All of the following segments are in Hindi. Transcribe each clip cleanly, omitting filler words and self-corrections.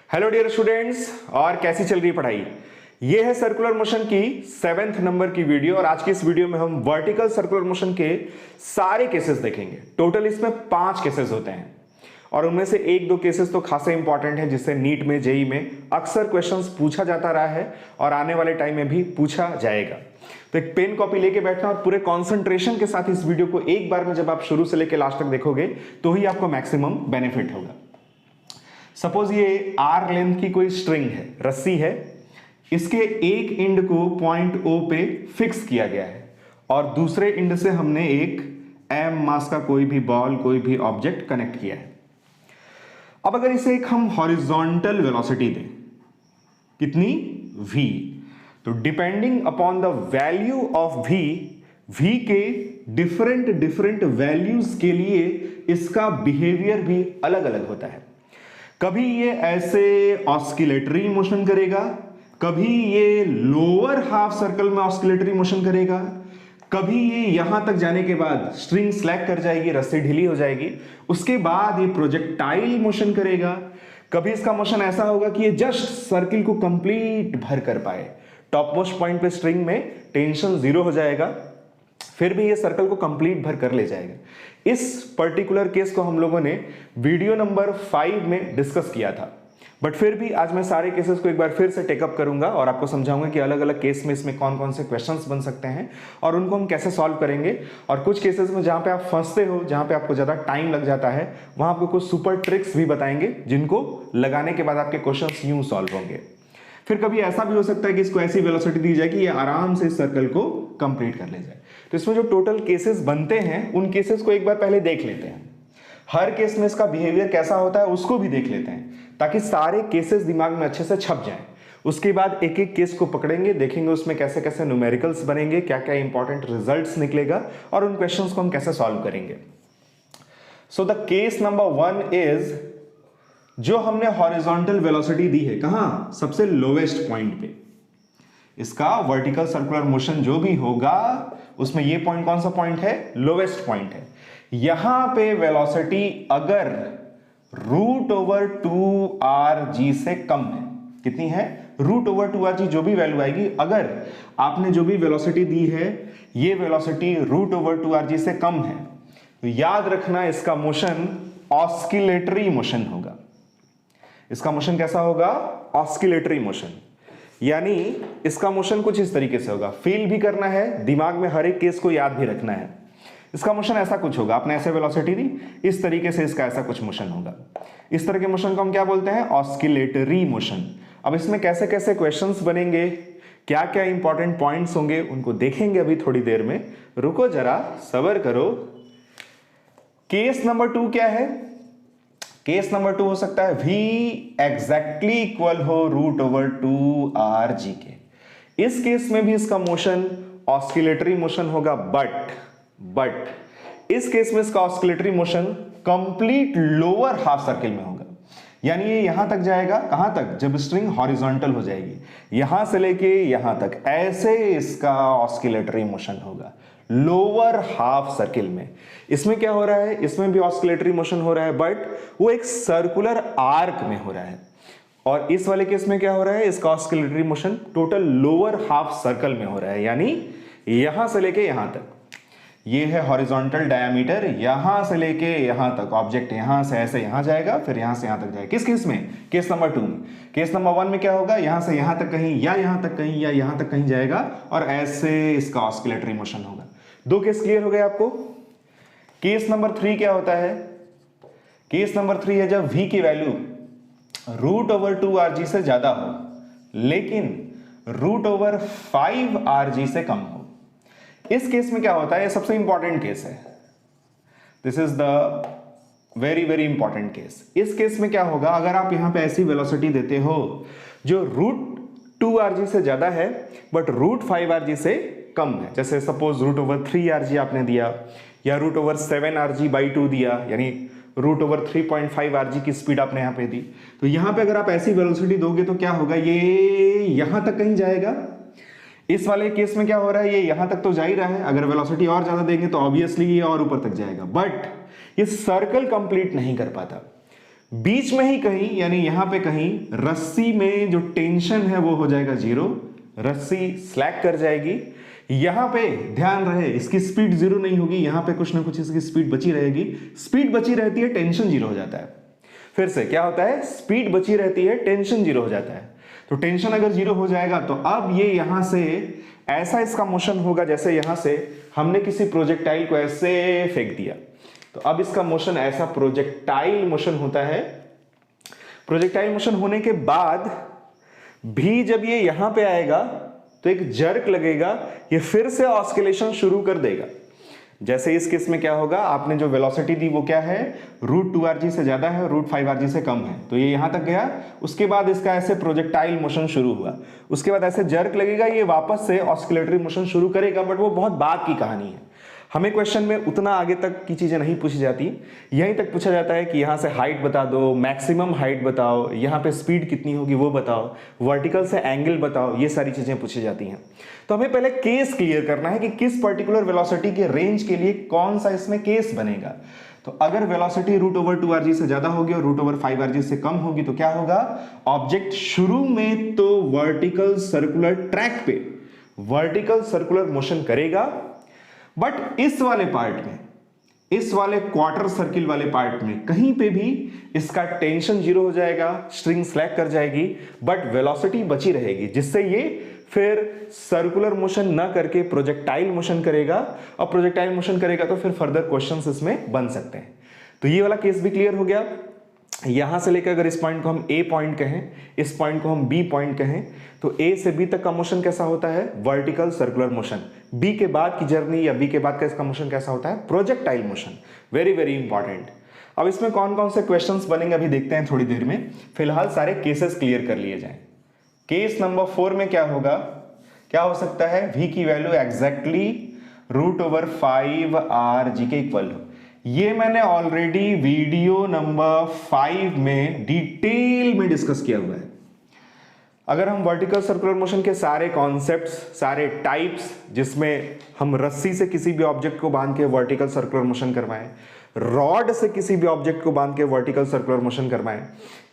हेलो डियर स्टूडेंट्स, और कैसी चल रही है पढ़ाई। ये है सर्कुलर मोशन की 7th नंबर की वीडियो और आज की इस वीडियो में हम वर्टिकल सर्कुलर मोशन के सारे केसेस देखेंगे। टोटल इसमें 5 केसेस होते हैं और उनमें से 1-2 केसेस तो खासे इंपॉर्टेंट है जिससे नीट में, जेई में अक्सर क्वेश्चंस पूछा जाता रहा है और आने वाले टाइम में भी पूछा जाएगा। तो एक पेन कॉपी लेके बैठना और पूरे कॉन्सेंट्रेशन के साथ इस वीडियो को एक बार में जब आप शुरू से लेकर लास्ट तक देखोगे तो ही आपको मैक्सिमम बेनिफिट होगा। सपोज ये आर लेंथ की कोई स्ट्रिंग है, रस्सी है, इसके एक एंड को पॉइंट O पे फिक्स किया गया है और दूसरे एंड से हमने एक m मास का कोई भी बॉल, कोई भी ऑब्जेक्ट कनेक्ट किया है। अब अगर इसे एक हम हॉरिजॉन्टल वेलोसिटी दें, कितनी v, तो depending upon the value of v के डिफरेंट वैल्यूज के लिए इसका बिहेवियर भी अलग अलग होता है। कभी ये ऐसे ऑस्किलेटरी मोशन करेगा, कभी ये लोअर हाफ सर्कल में ऑस्किलेटरी मोशन करेगा, कभी ये यहां तक जाने के बाद स्ट्रिंग स्लैक कर जाएगी, रस्सी ढीली हो जाएगी, उसके बाद ये प्रोजेक्टाइल मोशन करेगा। कभी इसका मोशन ऐसा होगा कि ये जस्ट सर्किल को कंप्लीट भर कर पाए, टॉप मोस्ट पॉइंट पे स्ट्रिंग में टेंशन 0 हो जाएगा, फिर भी ये सर्कल को कंप्लीट भर कर ले जाएगा। इस पर्टिकुलर केस को हम लोगों ने वीडियो नंबर 5 में डिस्कस किया था, बट फिर भी आज मैं सारे केसेस को एक बार फिर से टेकअप करूंगा और आपको समझाऊंगा कि अलग अलग केस में इसमें कौन कौन से क्वेश्चंस बन सकते हैं और उनको हम कैसे सॉल्व करेंगे। और कुछ केसेस में जहां पे आप फंसते हो, जहां पे आपको ज्यादा टाइम लग जाता है, वहां आपको कुछ सुपर ट्रिक्स भी बताएंगे जिनको लगाने के बाद आपके क्वेश्चंस यूं सॉल्व होंगे। फिर कभी ऐसा भी हो सकता है कि इसको ऐसी वेलोसिटी दी जाए कि ये आराम से इस सर्कल को कंप्लीट कर ले जाए। तो इसमें जो टोटल केसेस बनते हैं उन केसेस को एक बार पहले देख लेते हैं। हर केस में इसका बिहेवियर कैसा होता है उसको भी देख लेते हैं ताकि सारे केसेस दिमाग में अच्छे से छप जाएं। उसके बाद एक एक केस को पकड़ेंगे, देखेंगे उसमें कैसे कैसे न्यूमेरिकल्स बनेंगे, क्या क्या इंपॉर्टेंट रिजल्ट्स निकलेगा और उन क्वेश्चंस को हम कैसे सॉल्व करेंगे। So the case number 1 is, जो हमने हॉरिजॉन्टल वेलोसिटी दी है, कहां, सबसे लोवेस्ट पॉइंट पे। इसका वर्टिकल सर्कुलर मोशन जो भी होगा उसमें ये पॉइंट कौन सा पॉइंट है, लोवेस्ट पॉइंट है। यहां पे वेलोसिटी अगर √2rg से कम है, कितनी है, √2rg, जो भी वैल्यू आएगी, अगर आपने जो भी वेलोसिटी दी है ये वेलोसिटी √2rg से कम है, तो याद रखना इसका मोशन ऑस्किलेटरी मोशन होगा। इसका मोशन कैसा होगा, ऑस्किलेटरी मोशन, यानी इसका मोशन कुछ इस तरीके से होगा। फील भी करना है, दिमाग में हर एक केस को याद भी रखना है। इसका मोशन ऐसा कुछ होगा, आपने ऐसे वेलोसिटी दी, इस तरीके से इसका ऐसा कुछ मोशन होगा। इस तरह के मोशन को हम क्या बोलते हैं, ऑस्किलेटरी मोशन। अब इसमें कैसे कैसे क्वेश्चंस बनेंगे, क्या क्या इंपॉर्टेंट पॉइंट्स होंगे, उनको देखेंगे अभी थोड़ी देर में। रुको जरा, सब्र करो। केस नंबर 2 क्या है, केस नंबर 2 हो सकता है v एग्जैक्टली इक्वल हो √2rg के। इस केस में भी इसका मोशन ऑस्किलेटरी मोशन होगा, बट इस केस में इसका oscillatory motion complete lower half circle में होगा, यानी ये यहां तक जाएगा, कहां तक, जब स्ट्रिंग हॉरिजॉन्टल हो जाएगी, यहां से लेके यहां तक, ऐसे इसका ऑस्किलेटरी मोशन होगा लोअर हाफ सर्किल में। इसमें क्या हो रहा है, इसमें भी ऑस्किलेटरी मोशन हो रहा है, बट वो एक सर्कुलर आर्क में हो रहा है। और इस वाले केस में क्या हो रहा है, इसका oscillatory motion total lower half circle में हो रहा है, यानी यहां से लेके यहां तक। ये है हॉरिजॉन्टल डायमीटर, यहां से लेके यहां तक, ऑब्जेक्ट यहां से ऐसे यहां जाएगा, फिर यहां से यहां तक जाएगा। किस केस में, केस नंबर 2 में। केस नंबर 1 में क्या होगा, यहां से यहां तक कहीं, या यहां तक कहीं, या यहां तक कहीं जाएगा और ऐसे इसका ऑस्किलेटरी मोशन होगा। 2 केस क्लियर हो गए आपको। केस नंबर 3 क्या होता है, केस नंबर 3 है जब v की वैल्यू √2rg से ज्यादा हो लेकिन √5rg से कम हो। इस केस में क्या होता है, ये सबसे इंपॉर्टेंट केस है, this is the very very important case. इस केस में क्या होगा, अगर आप यहां पे ऐसी वेलोसिटी देते हो जो √2rg से ज्यादा है बट √5rg से कम है, जैसे सपोज √3rg आपने दिया या √7rg/2 दिया, यानी √3.5rg की स्पीड आपने यहां पे दी, तो यहां पे अगर आप ऐसी वेलोसिटी दोगे तो क्या होगा, ये यहां तक कहीं जाएगा। इस वाले केस में क्या हो रहा है, ये यहां तक तो जा ही रहा है, अगर वेलोसिटी और ज्यादा देंगे तो ऑब्वियसली ये और ऊपर तक जाएगा, बट ये सर्कल कंप्लीट नहीं कर पाता। बीच में ही कहीं यानी यहां पे कहीं रस्सी में जो टेंशन है वो हो जाएगा 0, रस्सी स्लैक कर जाएगी। यहां पे ध्यान रहे इसकी स्पीड 0 नहीं होगी, यहां पे कुछ ना कुछ इसकी स्पीड बची रहेगी। स्पीड बची रहती है, टेंशन 0 हो जाता है। फिर से क्या होता है, स्पीड बची रहती है, टेंशन 0 हो जाता है। तो टेंशन अगर 0 हो जाएगा तो अब ये यहां से ऐसा इसका मोशन होगा जैसे यहां से हमने किसी प्रोजेक्टाइल को ऐसे फेंक दिया। तो अब इसका मोशन ऐसा प्रोजेक्टाइल मोशन होता है। प्रोजेक्टाइल मोशन होने के बाद भी जब ये यहां पे आएगा तो एक जर्क लगेगा, ये फिर से ऑस्किलेशन शुरू कर देगा। जैसे इस केस में क्या होगा, आपने जो वेलोसिटी दी वो क्या है, √2rg से ज्यादा है, √5rg से कम है, तो ये यहां तक गया। उसके बाद इसका ऐसे प्रोजेक्टाइल मोशन शुरू हुआ, उसके बाद ऐसे जर्क लगेगा, ये वापस से ऑस्किलेटरी मोशन शुरू करेगा, बट वो बहुत बाद की कहानी है। हमें क्वेश्चन में उतना आगे तक की चीजें नहीं पूछी जाती, यहीं तक पूछा जाता है कि यहां से हाइट बता दो, मैक्सिमम हाइट बताओ, यहां पे स्पीड कितनी होगी वो बताओ, वर्टिकल से एंगल बताओ, ये सारी चीजें पूछी जाती हैं। तो हमें पहले केस क्लियर करना है कि किस पर्टिकुलर वेलोसिटी के रेंज के लिए कौन सा इसमें केस बनेगा। तो अगर वेलोसिटी √2rg से ज्यादा होगी और √5rg से कम होगी तो क्या होगा, ऑब्जेक्ट शुरू में तो वर्टिकल सर्कुलर ट्रैक पे वर्टिकल सर्कुलर मोशन करेगा, बट इस वाले पार्ट में, इस वाले क्वार्टर सर्किल वाले पार्ट में कहीं पे भी इसका टेंशन 0 हो जाएगा, स्ट्रिंग स्लैक कर जाएगी, बट वेलोसिटी बची रहेगी, जिससे ये फिर सर्कुलर मोशन ना करके प्रोजेक्टाइल मोशन करेगा, और प्रोजेक्टाइल मोशन करेगा तो फिर फर्दर क्वेश्चंस इसमें बन सकते हैं। तो ये वाला केस भी क्लियर हो गया। यहां से लेकर अगर इस पॉइंट को हम A पॉइंट कहें, इस पॉइंट को हम B पॉइंट कहें, तो A से B तक का मोशन कैसा होता है, वर्टिकल सर्कुलर मोशन। B के बाद की जर्नी या B के बाद का इसका मोशन कैसा होता है, projectile motion. Very very important. अब इसमें कौन कौन से क्वेश्चंस बनेंगे अभी देखते हैं थोड़ी देर में, फिलहाल सारे केसेस क्लियर कर लिए जाएं। केस नंबर 4 में क्या होगा, क्या हो सकता है, V की वैल्यू एग्जैक्टली √5rg के इक्वल हो। ये मैंने ऑलरेडी वीडियो नंबर 5 में डिटेल में डिस्कस किया हुआ है। अगर हम वर्टिकल सर्कुलर मोशन के सारे कॉन्सेप्ट्स, सारे टाइप्स, जिसमें हम रस्सी से किसी भी ऑब्जेक्ट को बांध के वर्टिकल सर्कुलर मोशन करवाएं, रॉड से किसी भी ऑब्जेक्ट को बांध के वर्टिकल सर्कुलर मोशन करवाएं,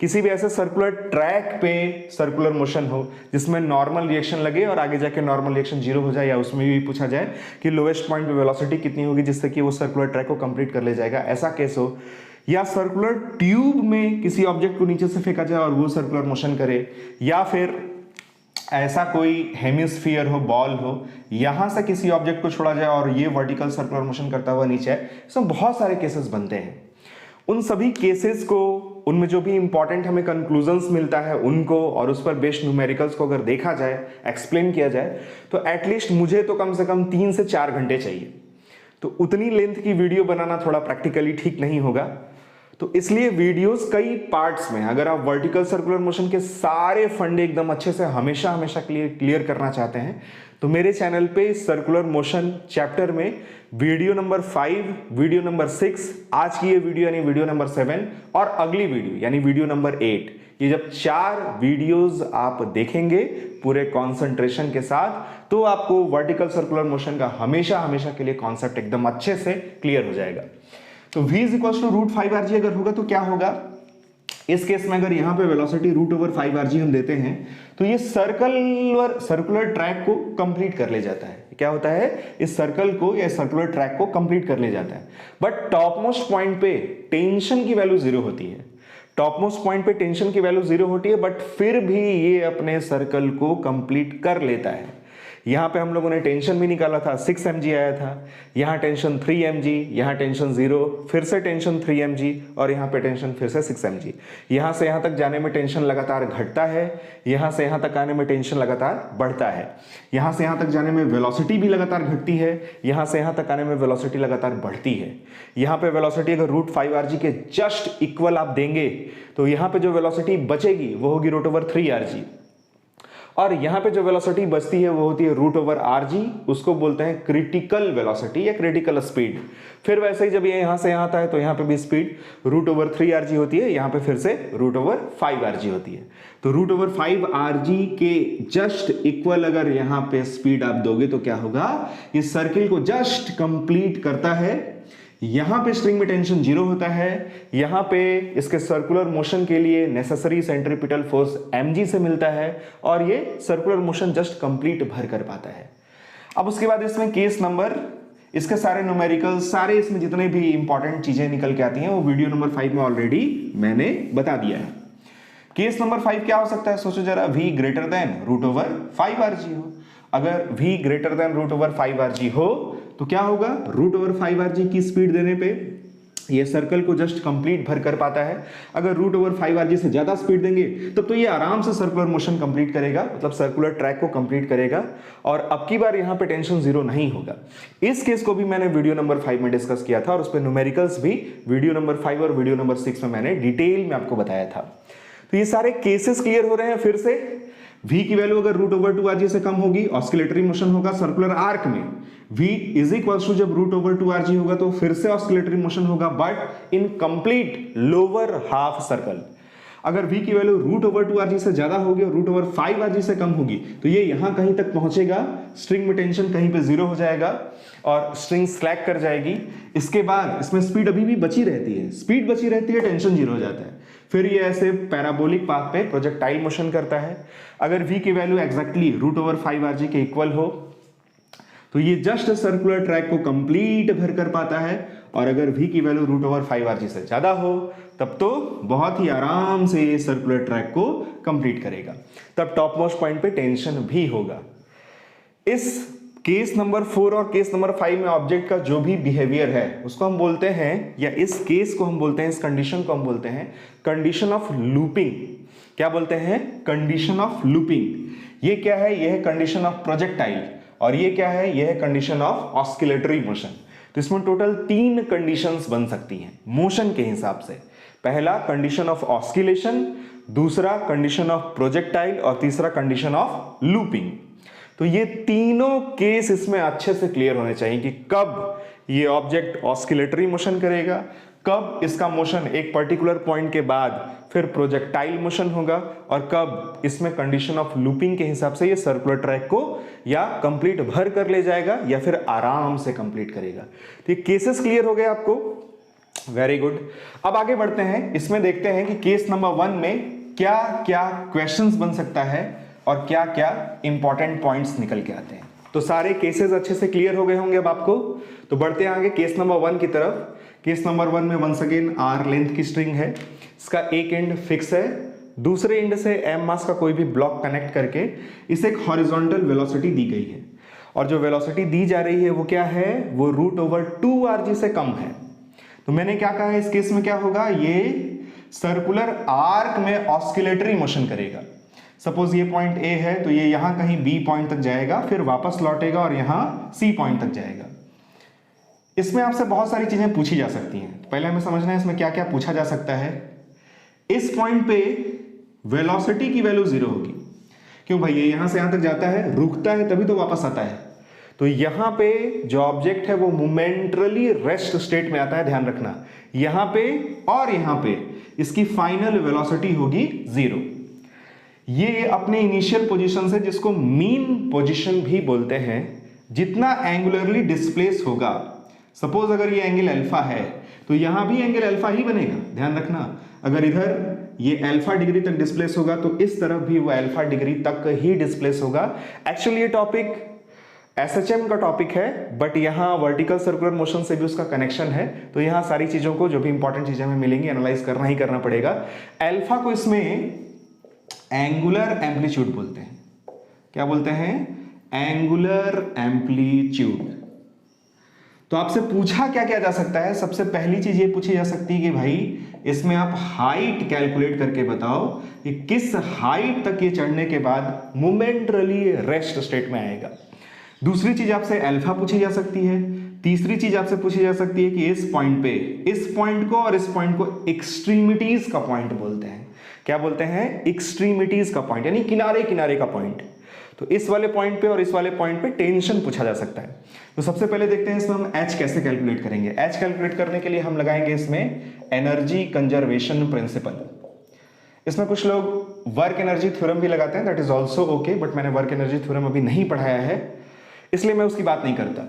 किसी भी ऐसे सर्कुलर ट्रैक पे सर्कुलर मोशन हो जिसमें नॉर्मल रिएक्शन लगे और आगे जाके नॉर्मल रिएक्शन 0 हो जाए, या उसमें भी पूछा जाए कि लोएस्ट पॉइंट पे वेलोसिटी कितनी होगी जिससे कि वो सर्कुलर ट्रैक को कंप्लीट कर ले जाएगा, ऐसा केस हो, या सर्कुलर ट्यूब में किसी ऑब्जेक्ट को नीचे से फेंका जाए और वो सर्कुलर मोशन करे, या फिर ऐसा कोई हेमिस्फीयर हो, बॉल हो, यहां से किसी ऑब्जेक्ट को छोड़ा जाए और ये वर्टिकल सर्कुलर मोशन करता हुआ नीचे है। इसमें बहुत सारे केसेस बनते हैं। उन सभी केसेस को, उनमें जो भी इंपॉर्टेंट हमें कंक्लूजन्स मिलता है उनको, और उस पर बेस्ड न्यूमेरिकल्स को अगर देखा जाए, एक्सप्लेन किया जाए, तो एटलीस्ट मुझे तो कम से कम 3 से 4 घंटे चाहिए। तो उतनी लेंथ की वीडियो बनाना थोड़ा प्रैक्टिकली ठीक नहीं होगा। तो इसलिए वीडियोस कई पार्ट्स में, अगर आप वर्टिकल सर्कुलर मोशन के सारे फंडे एकदम अच्छे से हमेशा हमेशा क्लियर करना चाहते हैं, तो मेरे चैनल पे सर्कुलर मोशन चैप्टर में वीडियो नंबर 5, वीडियो नंबर 6, आज की ये वीडियो यानी वीडियो नंबर 7, और अगली वीडियो यानी वीडियो नंबर 8, ये जब 4 वीडियोस आप देखेंगे पूरे कंसंट्रेशन के साथ, तो आपको वर्टिकल सर्कुलर मोशन का हमेशा हमेशा के लिए कॉन्सेप्ट एकदम अच्छे से क्लियर हो जाएगा। तो v is equal to √5rg अगर होगा तो क्या होगा, इस केस में अगर यहां पे वेलोसिटी √5rg हम देते हैं तो ये सर्कुलर ट्रैक को कंप्लीट कर ले जाता है। क्या होता है, इस सर्कल को या सर्कुलर ट्रैक को कंप्लीट कर ले जाता है, बट टॉप मोस्ट पॉइंट पे टेंशन की वैल्यू 0 होती है। टॉप मोस्ट पॉइंट पे टेंशन की वैल्यू 0 होती है, बट फिर भी ये अपने सर्कल को कंप्लीट कर लेता है। यहां पे हम लोगों ने टेंशन भी निकाला था, 6 mg आया था, यहां टेंशन 3 mg, यहां टेंशन 0, फिर से टेंशन 3 mg, और यहां पे टेंशन फिर से 6 mg। यहां से यहां तक जाने में टेंशन लगातार घटता है, यहां से यहां तक आने में टेंशन लगातार बढ़ता है, यहां से यहां तक जाने में वेलोसिटी भी लगातार घटती है, यहां से यहां तक आने में वेलोसिटी लगातार बढ़ती है। यहां पे वेलोसिटी अगर √5rg के जस्ट इक्वल आप देंगे तो यहां पे जो वेलोसिटी बचेगी वो होगी √3rg, और यहां पे जो वेलोसिटी बचती है वो होती है √rg, उसको बोलते हैं क्रिटिकल वेलोसिटी या क्रिटिकल स्पीड। फिर वैसे ही जब ये यहां से यहां आता है तो यहां पे भी स्पीड √3rg होती है, यहां पे फिर से √5rg होती है। तो √5rg के जस्ट इक्वल अगर यहां पे स्पीड आप दोगे तो क्या होगा, इस सर्किल को जस्ट कंप्लीट करता है, यहां पे स्ट्रिंग में टेंशन 0 होता है, यहां पे इसके सर्कुलर मोशन के लिए नेसेसरी सेंट्रीपिटल फोर्स mg से मिलता है और ये सर्कुलर मोशन जस्ट कंप्लीट भर कर पाता है। अब उसके बाद इसमें केस नंबर, इसके सारे न्यूमेरिकल, सारे इसमें जितने भी इंपॉर्टेंट चीजें निकल के आती हैं वो वीडियो नंबर 5 में ऑलरेडी मैंने बता दिया है। केस नंबर 5 क्या हो सकता है, सोचो जरा, v ग्रेटर देन √5rg हो। अगर v ग्रेटर देन √5rg हो तो क्या होगा, √5rg की स्पीड देने पे ये सर्कल को जस्ट कंप्लीट भर कर पाता है। अगर √5rg से ज्यादा स्पीड देंगे तब तो ये आराम से सर्कुलर मोशन कंप्लीट करेगा, मतलब सर्कुलर ट्रैक को कंप्लीट करेगा और अब की बार यहां पे टेंशन 0 नहीं होगा। इस केस को भी मैंने वीडियो नंबर 5 में डिस्कस किया था और उस पर न्यूमेरिकल्स भी वीडियो नंबर 5 और वीडियो नंबर 6 में मैंने डिटेल में आपको बताया था। तो ये सारे केसेस क्लियर हो रहे हैं। फिर से v की वैल्यू अगर √2rg से कम होगी, ऑस्किलेटरी मोशन होगा सर्कुलर आर्क में, v इज इक्वल्स टू जब √2rg होगा तो फिर से ऑस्किलेटरी मोशन होगा but in complete lower half circle. अगर v की वैल्यू √2rg से ज्यादा होगी और √5rg से कम होगी तो ये यहां कहीं तक पहुंचेगा, स्ट्रिंग में टेंशन कहीं पे 0 हो जाएगा और स्ट्रिंग स्लैक कर जाएगी। इसके बाद इसमें स्पीड अभी भी बची रहती है, स्पीड बची रहती है, टेंशन 0 हो जाता है। फिर ये ऐसे पैराबोलिक पाथ पे प्रोजेक्टाइल मोशन करता है। अगर v की वैल्यू एग्जैक्टली √5rg के इक्वल हो तो ये जस्ट सर्कुलर ट्रैक को कंप्लीट भर कर पाता है और अगर v की वैल्यू √5rg से ज्यादा हो तब तो बहुत ही आराम से ये सर्कुलर ट्रैक को कंप्लीट करेगा, तब टॉप मोस्ट पॉइंट पे टेंशन भी होगा। इस केस नंबर 4 और केस नंबर 5 में ऑब्जेक्ट का जो भी बिहेवियर है उसको हम बोलते हैं, या इस केस को हम बोलते हैं, इस कंडीशन को हम बोलते हैं कंडीशन ऑफ लूपिंग। क्या बोलते हैं, कंडीशन ऑफ लूपिंग। ये क्या है, यह है कंडीशन ऑफ प्रोजेक्टाइल और ये क्या है, यह है कंडीशन ऑफ ऑस्किलेटरी मोशन। तो इसमें टोटल 3 कंडीशंस बन सकती हैं मोशन के हिसाब से। पहला कंडीशन ऑफ ऑस्किलेशन, दूसरा कंडीशन ऑफ प्रोजेक्टाइल और तीसरा कंडीशन ऑफ लूपिंग। तो ये तीनों केस इसमें अच्छे से क्लियर होने चाहिए कि कब ये ऑब्जेक्ट ऑस्किलेटरी मोशन करेगा, कब इसका मोशन एक पर्टिकुलर पॉइंट के बाद फिर प्रोजेक्टाइल मोशन होगा और कब इसमें कंडीशन ऑफ लूपिंग के हिसाब से ये सर्कुलर ट्रैक को या कंप्लीट भर कर ले जाएगा या फिर आराम से कंप्लीट करेगा। तो ये केसेस क्लियर हो गए आपको, वेरी गुड। अब आगे बढ़ते हैं, इसमें देखते हैं कि केस नंबर 1 में क्या क्या क्वेश्चंस बन सकता है और क्या क्या इंपॉर्टेंट पॉइंट्स निकल के आते हैं। तो सारे केसेस अच्छे से क्लियर हो गए होंगे अब आपको। तो बढ़ते हैं आगे केस नंबर 1 की तरफ। केस नंबर 1 में वंस अगेन r लेंथ की स्ट्रिंग है, इसका एक एंड फिक्स है, दूसरे एंड से m मास का कोई भी ब्लॉक कनेक्ट करके इसे एक हॉरिजॉन्टल वेलोसिटी दी गई है और जो वेलोसिटी दी जा रही है वो क्या है, वो √2rg से कम है। तो मैंने क्या कहा है, इस केस में क्या होगा, ये सर्कुलर आर्क में ऑस्किलेटरी मोशन करेगा। सपोज ये पॉइंट A है तो ये यहां कहीं B पॉइंट तक जाएगा, फिर वापस लौटेगा और यहां C पॉइंट तक जाएगा। इसमें आपसे बहुत सारी चीजें पूछी जा सकती हैं, पहले हमें समझना है इसमें क्या क्या पूछा जा सकता है। इस पॉइंट पे वेलोसिटी की वैल्यू 0 होगी, क्यों भाई, ये यहां से यहां तक जाता है, रुकता है तभी तो वापस आता है। तो यहां पे जो ऑब्जेक्ट है वो मोमेंटरली रेस्ट स्टेट में आता है, ध्यान रखना, यहां पे और यहां पे इसकी फाइनल वेलोसिटी होगी 0। ये अपने इनिशियल पोजीशन से, जिसको मीन पोजीशन भी बोलते हैं, जितना एंगुलरली डिस्प्लेस होगा, सपोज अगर ये एंगल अल्फा है तो यहां भी एंगल अल्फा ही बनेगा, ध्यान रखना। अगर इधर ये अल्फा डिग्री तक डिस्प्लेस होगा तो इस तरफ भी वो अल्फा डिग्री तक ही डिस्प्लेस होगा। एक्चुअली ये टॉपिक एसएचएम का टॉपिक है बट यहाँ वर्टिकल सर्कुलर मोशन से भी उसका कनेक्शन है, तो यहाँ सारी चीजों को, जो भी इंपॉर्टेंट चीजें हमें मिलेंगी, एनालाइज करना ही करना पड़ेगा। अल्फा को इसमें एंगुलर एम्पलीट्यूड बोलते हैं। क्या बोलते हैं, एंगुलर एम्पलीट्यूड। तो आपसे पूछा क्या क्या जा सकता है, सबसे पहली चीज ये पूछी जा सकती है कि भाई इसमें आप हाइट कैलकुलेट करके बताओ कि किस हाइट तक ये चढ़ने के बाद मोमेंटरली रेस्ट स्टेट में आएगा। दूसरी चीज आपसे अल्फा पूछी जा सकती है। तीसरी चीज आपसे पूछी जा सकती है कि इस पॉइंट पे, इस पॉइंट को और इस पॉइंट को एक्सट्रीमिटीज का पॉइंट बोलते हैं। क्या बोलते हैं, एक्सट्रीमिटीज का पॉइंट, यानी किनारे किनारे का पॉइंट। तो इस वाले पॉइंट पे और इस वाले पॉइंट पे टेंशन पूछा जा सकता है। तो सबसे पहले देखते हैं इसमें हम एच कैसे कैलकुलेट करेंगे। एच कैलकुलेट करने के लिए हम लगाएंगे इसमें एनर्जी कंजर्वेशन प्रिंसिपल। इसमें कुछ लोग वर्क एनर्जी थ्योरम भी लगाते हैं, that is also okay, but मैंने वर्क एनर्जी थ्योरम अभी नहीं पढ़ाया है इसलिए मैं उसकी बात नहीं करता।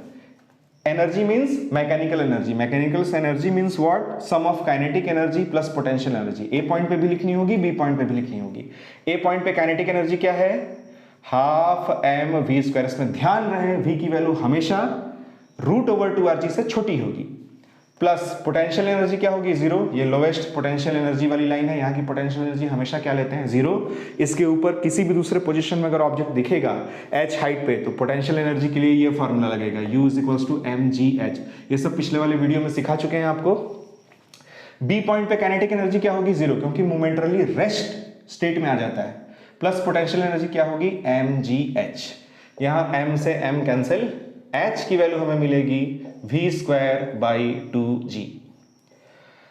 Energy means mechanical energy, mechanical energy means what, sum of kinetic energy plus potential energy. A point पे भी लिखनी होगी, बी पॉइंट पे भी लिखनी होगी। ए पॉइंट पे काइनेटिक एनर्जी क्या है, हाफ एम वी स्क्वायर। इसमें ध्यान रहे वी की वैल्यू हमेशा √/2rg से छोटी होगी। प्लस पोटेंशियल एनर्जी क्या होगी, जीरो। ये लोवेस्ट पोटेंशियल एनर्जी वाली लाइन है, यहाँ की पोटेंशियल एनर्जी हमेशा क्या लेते हैं, जीरो। इसके ऊपर किसी भी दूसरे पोजीशन में अगर ऑब्जेक्ट दिखेगा h हाइट पे, तो पोटेंशियल एनर्जी के लिए ये फॉर्मूला लगेगा, U = mgh। ये सब पिछले वाले वीडियो में सिखा चुके हैं आपको। बी पॉइंट पे काइनेटिक एनर्जी क्या होगी, जीरो, क्योंकि मोमेंटरली रेस्ट स्टेट में आ जाता है। प्लस पोटेंशियल एनर्जी क्या होगी, mgh। यहाँ m से m कैंसिल, h की वैल्यू हमें मिलेगी v²/2g।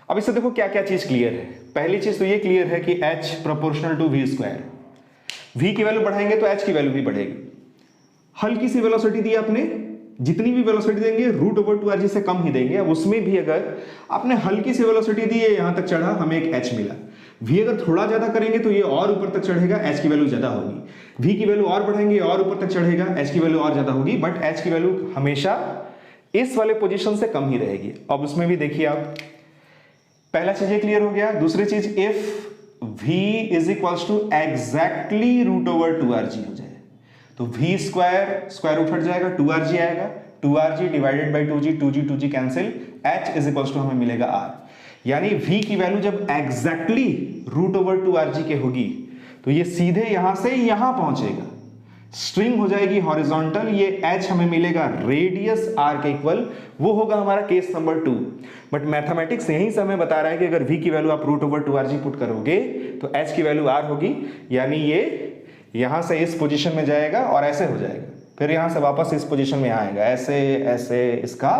अब इससे देखो क्या क्या चीज क्लियर है। पहली चीज तो ये क्लियर है कि h proportional to v²। v की वैल्यू बढ़ाएंगे तो h की वैल्यू भी बढ़ेगी। हल्की सी वेलोसिटी दी आपने, जितनी भी वेलोसिटी देंगे √/2rg से कम ही देंगे। अब उसमें भी अगर आपने हल्की सी वेलोसिटी दी है, यहां तक चढ़ा, हमें एक h मिला। v अगर थोड़ा ज्यादा करेंगे तो ये और ऊपर तक चढ़ेगा, h की वैल्यू ज्यादा होगी। v की वैल्यू और बढ़ाएंगे और ऊपर तक चढ़ेगा, h की वैल्यू और ज्यादा होगी, बट h की वैल्यू हमेशा इस वाले पोजीशन से कम ही रहेगी। अब उसमें भी देखिए आप, पहला चीज ये क्लियर हो गया। दूसरी चीज, इफ v = एग्जैक्टली √/2rg हो जाए तो v² स्क्वायर रूट हट जाएगा, 2rg आएगा, 2rg divided by 2g, 2g cancel, h = हमें मिलेगा r। यानी v की वैल्यू जब एग्जैक्टली √/2rg के होगी तो ये सीधे यहां से यहां पहुंचेगा, स्ट्रिंग हो जाएगी हॉरिजॉन्टल। ये h हमें मिलेगा रेडियस r के इक्वल, वो होगा हमारा केस नंबर 2। बट मैथमेटिक्स यहीं से हमें बता रहा है कि अगर v की वैल्यू आप √/2rg पुट करोगे तो h की वैल्यू r होगी। यानी ये यहां से इस पोजीशन में जाएगा और ऐसे हो जाएगा, फिर यहां से वापस इस पोजीशन में आएगा, ऐसे ऐसे इसका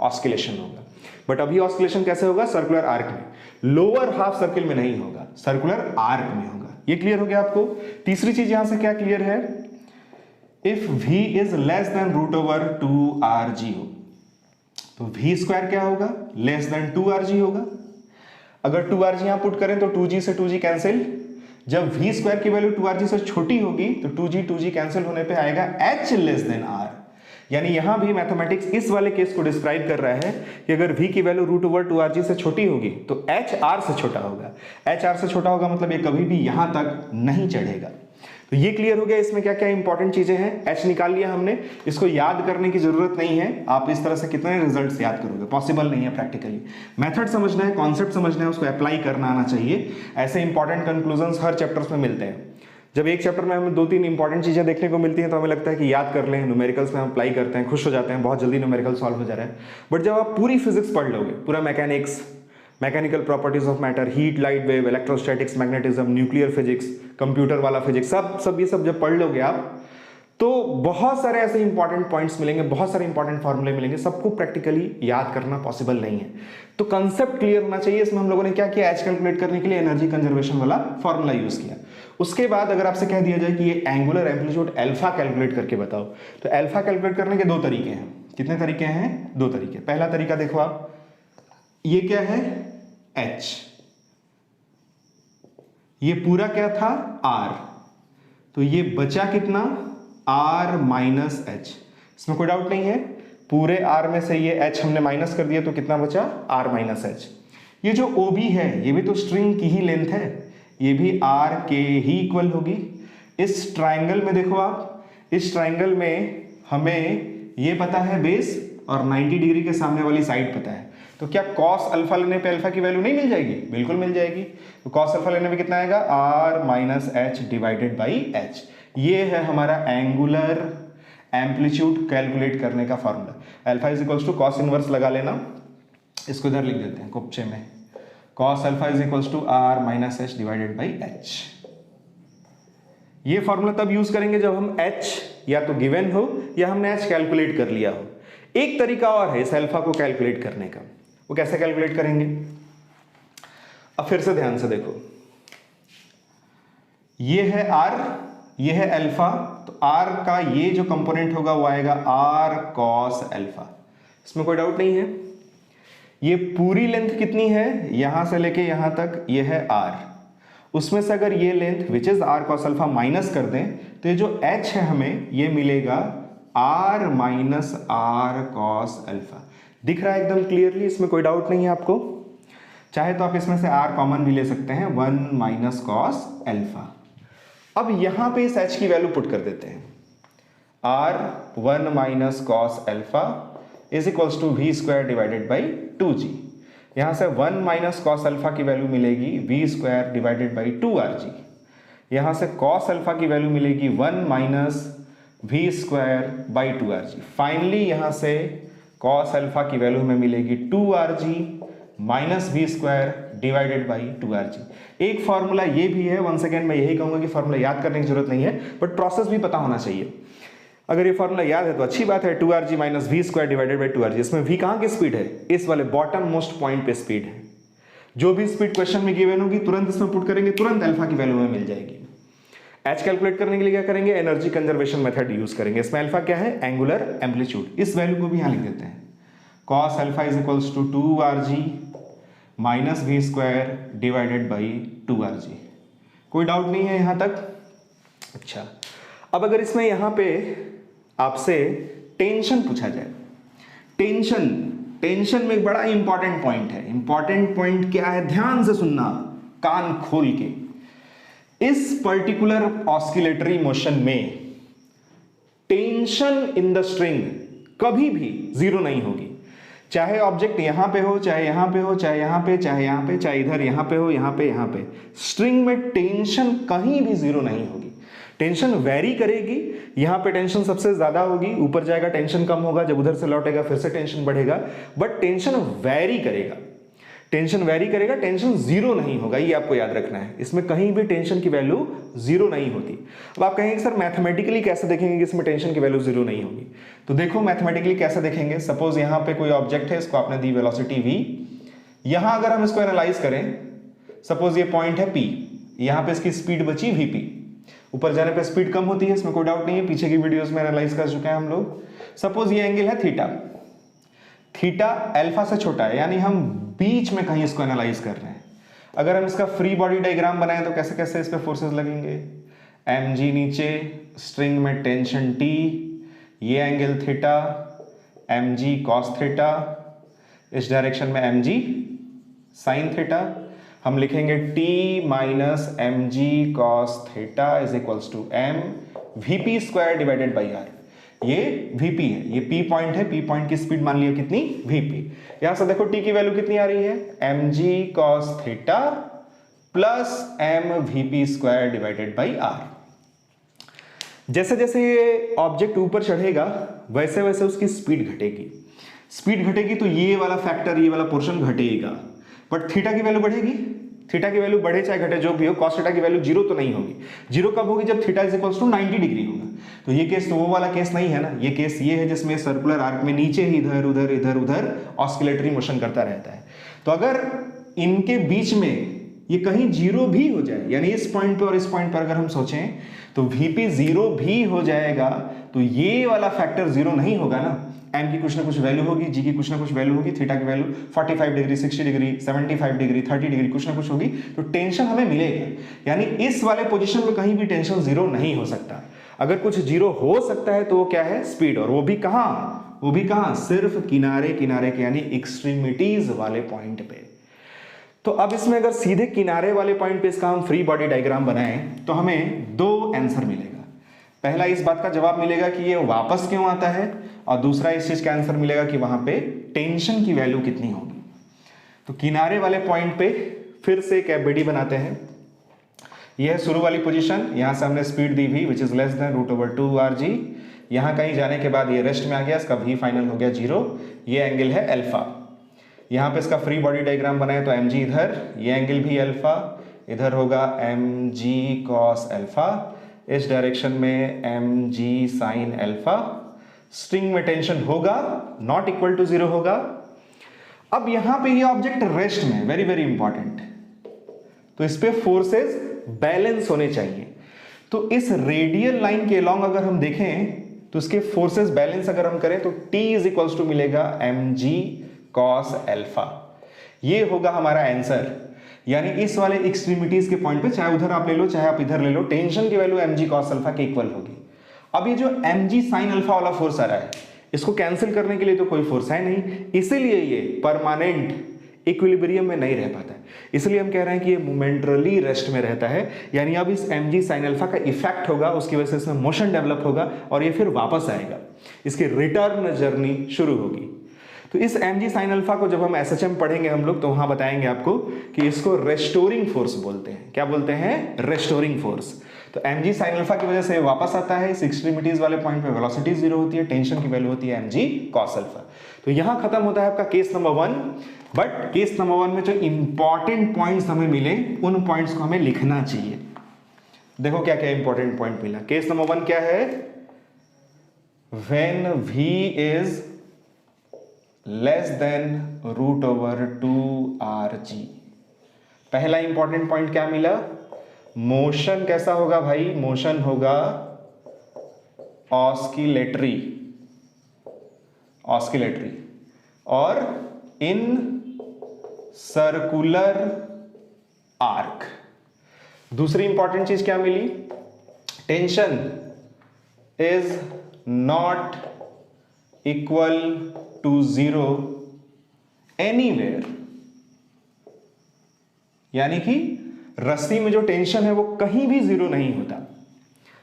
ऑस्किलेशन होगा। बट अभी ऑस्किलेशन कैसे होगा, सर्कुलर आर्क में, लोअर हाफ सर्किल में नहीं होगा, सर्कुलर आर्क में होगा। ये क्लियर हो गया आपको। तीसरी चीज यहां से क्या क्लियर है, if v is less than √/2rg हो तो v² क्या होगा, लेस देन 2rg होगा। अगर 2rg यहां पुट करें तो 2g से 2g कैंसिल। जब v² की वैल्यू 2rg से छोटी होगी तो 2g कैंसिल होने पे आएगा h लेस देन r। यानी यहां भी मैथमेटिक्स इस वाले केस को डिस्क्राइब कर रहा है कि अगर v की वैल्यू √/2rg से छोटी होगी तो h r से छोटा होगा। h r से छोटा होगा मतलब ये कभी भी यहां तक नहीं चढ़ेगा। तो ये क्लियर हो गया। इसमें क्या क्या इंपॉर्टेंट चीजें हैं, h निकाल लिया हमने, इसको याद करने की जरूरत नहीं है। आप इस तरह से कितने रिजल्ट्स याद करोगे, पॉसिबल नहीं है प्रैक्टिकली। मेथड समझना है, कॉन्सेप्ट समझना है, उसको अप्लाई करना आना चाहिए। ऐसे इंपॉर्टेंट कंक्लूजन्स हर चैप्टर्स में मिलते हैं। जब एक चैप्टर में हमें 2-3 इंपॉर्टेंट चीजें देखने को मिलती हैं तो हमें लगता है कि याद कर लें, न्यूमेरिकल्स में हम अप्लाई करते हैं, खुश हो जाते हैं, बहुत जल्दी न्यूमेरिकल सॉल्व हो जा रहा है। बट जब आप पूरी फिजिक्स पढ़ लोगे, पूरा mechanics, mechanical properties of matter, heat, light wave, electrostatics, magnetism, nuclear physics, computer वाला फिजिक्स, सब ये सब जब पढ़ लोगे आप तो बहुत सारे ऐसे इंपॉर्टेंट पॉइंट्स मिलेंगे, बहुत सारे इंपॉर्टेंट फॉर्मूले मिलेंगे, सबको प्रैक्टिकली याद करना पॉसिबल नहीं है। तो कंसेप्ट क्लियर होना चाहिए। इसमें हम लोगों ने क्या किया, एच कैलकुलेट करने के लिए एनर्जी कंजर्वेशन वाला फॉर्मूला यूज किया। उसके बाद अगर आपसे कह दिया जाए कि ये एंगुलर एम्पलीट्यूड अल्फा कैलकुलेट करके बताओ, तो अल्फा कैलकुलेट करने के 2 तरीके हैं। कितने तरीके हैं, 2 तरीके। पहला तरीका देखो आप, ये क्या है, h, ये पूरा क्या था, r, तो ये बचा कितना, r माइनस h। इसमें कोई डाउट नहीं है, पूरे r में से ये h हमने माइनस कर दिया तो कितना बचा, r माइनस h। ये जो OB है ये भी तो स्ट्रिंग की ही लेंथ है, ये भी r के ही इक्वल होगी। इस ट्राइंगल में देखो आप, इस ट्राइंगल में हमें ये पता है बेस और 90 डिग्री के सामने वाली साइड पता है, तो क्या cos अल्फा लेने पे अल्फा की वैल्यू नहीं मिल जाएगी, बिल्कुल मिल जाएगी। तो cos अल्फा लेने पे कितना आएगा, r minus h divided by h। ये है हमारा एंगुलर एम्पलीट्यूड कैलकुलेट करने का formula. Alpha is equals to cos inverse लगा लेना, इसको इधर लिख देते हैं कुप्चे में, cos alpha is equals to r minus h divided by h। ये फॉर्मूला तब यूज करेंगे जब हम h या तो गिवन हो या हमने h कैलकुलेट कर लिया हो। एक तरीका और है इस अल्फा को कैलकुलेट करने का, वो कैसे कैलकुलेट करेंगे। अब फिर से ध्यान से देखो, ये है r, ये है अल्फा, तो r का ये जो कंपोनेंट होगा वो आएगा r cos अल्फा, इसमें कोई डाउट नहीं है। ये पूरी लेंथ कितनी है, यहां से लेके यहां तक, ये है r, उसमें से अगर ये length which is r cos alpha minus कर दें तो ये जो h है हमें ये मिलेगा r minus R cos alpha. दिख रहा है एकदम क्लियरली, इसमें कोई डाउट नहीं है आपको। चाहे तो आप इसमें से r कॉमन भी ले सकते हैं, 1 माइनस कॉस अल्फा। अब यहां पे इस h की वैल्यू पुट कर देते हैं, r 1 minus cos alpha is equals to V square divided by 2g। यहां से 1 माइनस कॉस अल्फा की वैल्यू मिलेगी V square divided by 2rg। यहां से कॉस अल्फा की वैल्यू मिलेगी 1 minus V square by 2rg। Finally यहां से कॉस अल्फा की वैल्यू हमें मिलेगी 2rg minus V square divided by 2rg। एक फॉर्मूला ये भी है, वंस अगेन मैं यही कहूंगा कि फॉर्मूला याद करने की जरूरत नहीं है, बट प्रोसेस भी पता होना चाहिए। अगर ये फॉर्मूला याद है तो अच्छी बात है, 2rg minus V square divided by 2rg। इसमें v कहां की स्पीड है, इस वाले बॉटम मोस्ट पॉइंट पे स्पीड है। जो भी स्पीड क्वेश्चन में गिवन होगी तुरंत इसमें पुट करेंगे, तुरंत अल्फा की वैल्यू हमें मिल जाएगी। एच कैलकुलेट करने के लिए क्या करेंगे, एनर्जी कंजर्वेशन मेथड यूज करेंगे। इसमें अल्फा क्या है, एंगुलर एम्पलीट्यूड। इस वैल्यू को भी यहां लिख देते हैं, cos alpha is equals to 2rg minus V square divided by 2rg। कोई डाउट नहीं है यहां तक। अच्छा, अब अगर इसमें यहां पे आपसे टेंशन पूछा जाए, टेंशन में एक बड़ा इंपॉर्टेंट पॉइंट है। इंपॉर्टेंट पॉइंट क्या है, ध्यान से सुनना, कान खोल के। इस पर्टिकुलर ऑस्किलेटरी मोशन में टेंशन इन द स्ट्रिंग कभी भी जीरो नहीं होगी। चाहे ऑब्जेक्ट यहां पे हो, चाहे यहां पे हो, चाहे यहां पे, चाहे यहां पे, चाहे इधर यहां पे हो, यहां पे, स्ट्रिंग में टेंशन कहीं भी जीरो नहीं होगी। टेंशन वेरी करेगी, यहां पे टेंशन सबसे ज्यादा होगी, ऊपर जाएगा टेंशन कम होगा, जब उधर से लौटेगा फिर से टेंशन बढ़ेगा, बट टेंशन वेरी करेगा। टेंशन जीरो नहीं होगा, ये आपको याद रखना है। इसमें कहीं भी टेंशन की वैल्यू जीरो नहीं होती। अब आप कहेंगे सर मैथमेटिकली कैसे देखेंगे कि इसमें टेंशन की वैल्यू जीरो नहीं होगी? तो देखो मैथमेटिकली कैसे देखेंगे। सपोज यहां पे कोई ऑब्जेक्ट है, इसको आपने दी वेलोसिटी v। यहां अगर हम इसको एनालाइज करें, सपोज ये पॉइंट है p, यहां पे इसकी स्पीड बची vp। ऊपर जाने पे स्पीड कम होती है, इसमें कोई डाउट नहीं है, पीछे की वीडियोस में एनालाइज कर चुके हैं हम लोग। सपोज ये एंगल है थीटा अल्फा से छोटा है, यानी हम बीच में कहीं इसको एनालाइज कर रहे हैं। अगर हम इसका फ्री बॉडी डायग्राम बनाएं तो कैसे कैसे इस पे फोर्सेस लगेंगे, mg नीचे, स्ट्रिंग में टेंशन T, ये angle theta, mg cos theta, इस डायरेक्शन में mg sin थीटा। हम लिखेंगे T minus mg cos theta is equals to m vp square divided by r। ये vp है, ये p पॉइंट है, p पॉइंट की स्पीड मान लिया कितनी, vp। यहां से देखो t की वैल्यू कितनी आ रही है, mg cos theta plus m vp square divided by r। जैसे जैसे ये ऑब्जेक्ट ऊपर चढ़ेगा वैसे वैसे उसकी स्पीड घटेगी, तो ये वाला फैक्टर, ये वाला पोर्शन घटेगा, बट थीटा की वैल्यू बढ़ेगी। थीटा की वैल्यू बढ़े चाहे घटे जो भी हो, कॉस थीटा की वैल्यू जीरो तो नहीं होगी। जीरो कब होगी, जब theta is equals to 90 degree होगा। तो ये केस तो वो वाला केस नहीं है ना, ये केस ये है जिसमें सर्कुलर आर्क में नीचे ही इधर उधर ऑस्किलेटरी मोशन करता रहता है। तो अगर इनके बीच में ये कहीं जीरो भी हो जाए, यानी इस पॉइंट पे और इस पॉइंट पर अगर हम सोचें तो vp जीरो भी हो जाएगा, तो ये वाला फैक्टर जीरो नहीं होगा ना। m की कुछ ना कुछ वैल्यू होगी, g की कुछ ना कुछ वैल्यू होगी, थीटा की value 45 degree, 60 degree, 75 degree, 30 degree कुछ ना कुछ होगी, तो टेंशन हमें मिलेगा। यानी इस वाले पोजीशन में कहीं भी टेंशन जीरो नहीं हो सकता। अगर कुछ जीरो हो सकता है तो वो क्या है, स्पीड। और वो भी कहां, सिर्फ किनारे के, यानी एक्सट्रीमिटीज वाले पॉइंट पे। तो अब इसमें अगर सीधे किनारे वाले पॉइंट पे इसका हम फ्री बॉडी डायग्राम बनाएं तो हमें दो आंसर मिलेगा। पहला इस बात का जवाब मिलेगा कि ये वापस क्यों आता है, और दूसरा इस चीज का आंसर मिलेगा कि वहां पे टेंशन की वैल्यू कितनी होगी। तो किनारे वाले पॉइंट पे फिर से एक एफबीडी बनाते हैं। यह है शुरू वाली पोजीशन, यहां से हमने speed the v which is less than √2rg। यहां कहीं जाने के बाद ये रेस्ट में आ गया, इसका v फाइनल हो गया 0। ये एंगल है अल्फा। यहां पे इसका फ्री बॉडी डायग्राम बनाए तो mg इधर, ये एंगल भी अल्फा, इधर होगा mg cos अल्फा, इस डायरेक्शन में mg sin अल्फा। स्ट्रिंग में टेंशन होगा नॉट इक्वल टू 0 होगा। अब यहां पे ये ऑब्जेक्ट रेस्ट में, वेरी वेरी इंपॉर्टेंट, तो इस पे फोर्सेस बैलेंस होने चाहिए। तो इस रेडियल लाइन के लॉन्ग अगर हम देखें तो इसके फोर्सेस बैलेंस अगर हम करें तो T इज इक्वल्स टू मिलेगा mg cos अल्फा। ये होगा हमारा आंसर। यानी इस वाले एक्सट्रीमिटीज के पॉइंट पे, चाहे उधर आप ले लो चाहे आप इधर ले लो, टेंशन की वैल्यू mg cos अल्फा के इक्वल होगी। अब ये जो mg sin अल्फा वाला फोर्स आ रहा है, इसको कैंसिल करने के लिए तो कोई फोर्स है नहीं, इसीलिए ये परमानेंट इक्विलिब्रियम में नहीं रह पाता है। इसलिए हम कह रहे हैं कि ये मोमेंटरली रेस्ट में रहता है, यानी अब इस mg sin अल्फा का इफेक्ट होगा, उसकी वजह से इसमें मोशन डेवलप होगा और ये फिर वापस आएगा, इसकी रिटर्न जर्नी शुरू होगी। तो इस mg sin अल्फा को जब हम SHM पढ़ेंगे हम लोग, तो वहां बताएंगे आपको कि इसको रेस्टोरिंग फोर्स बोलते हैं। क्या बोलते हैं? Restoring force. तो mg sin अल्फा की वजह से वापस आता है, इस एक्सट्रीमिटीज वाले पॉइंट पे वेलोसिटी जीरो होती है, टेंशन की वैल्यू होती है mg cos अल्फा। तो यहां खत्म होता है आपका case number 1। But case number 1 में जो इंपॉर्टेंट पॉइंट्स हमें मिले, उन पॉइंट्स को हमें लिखना चाहिए। देखो क्या क्या इंपॉर्टेंट पॉइंट मिला। केस नंबर 1 क्या है? When v is less than √2rg। पहला इंपॉर्टेंट पॉइंट क्या मिला? मोशन कैसा होगा भाई? मोशन होगा ऑस्किलेटरी, ऑस्किलेटरी और इन सर्कुलर आर्क। दूसरी इंपॉर्टेंट चीज क्या मिली? Tension is not equal to 0 anywhere, यानी कि रस्सी में जो टेंशन है वो कहीं भी 0 नहीं होता।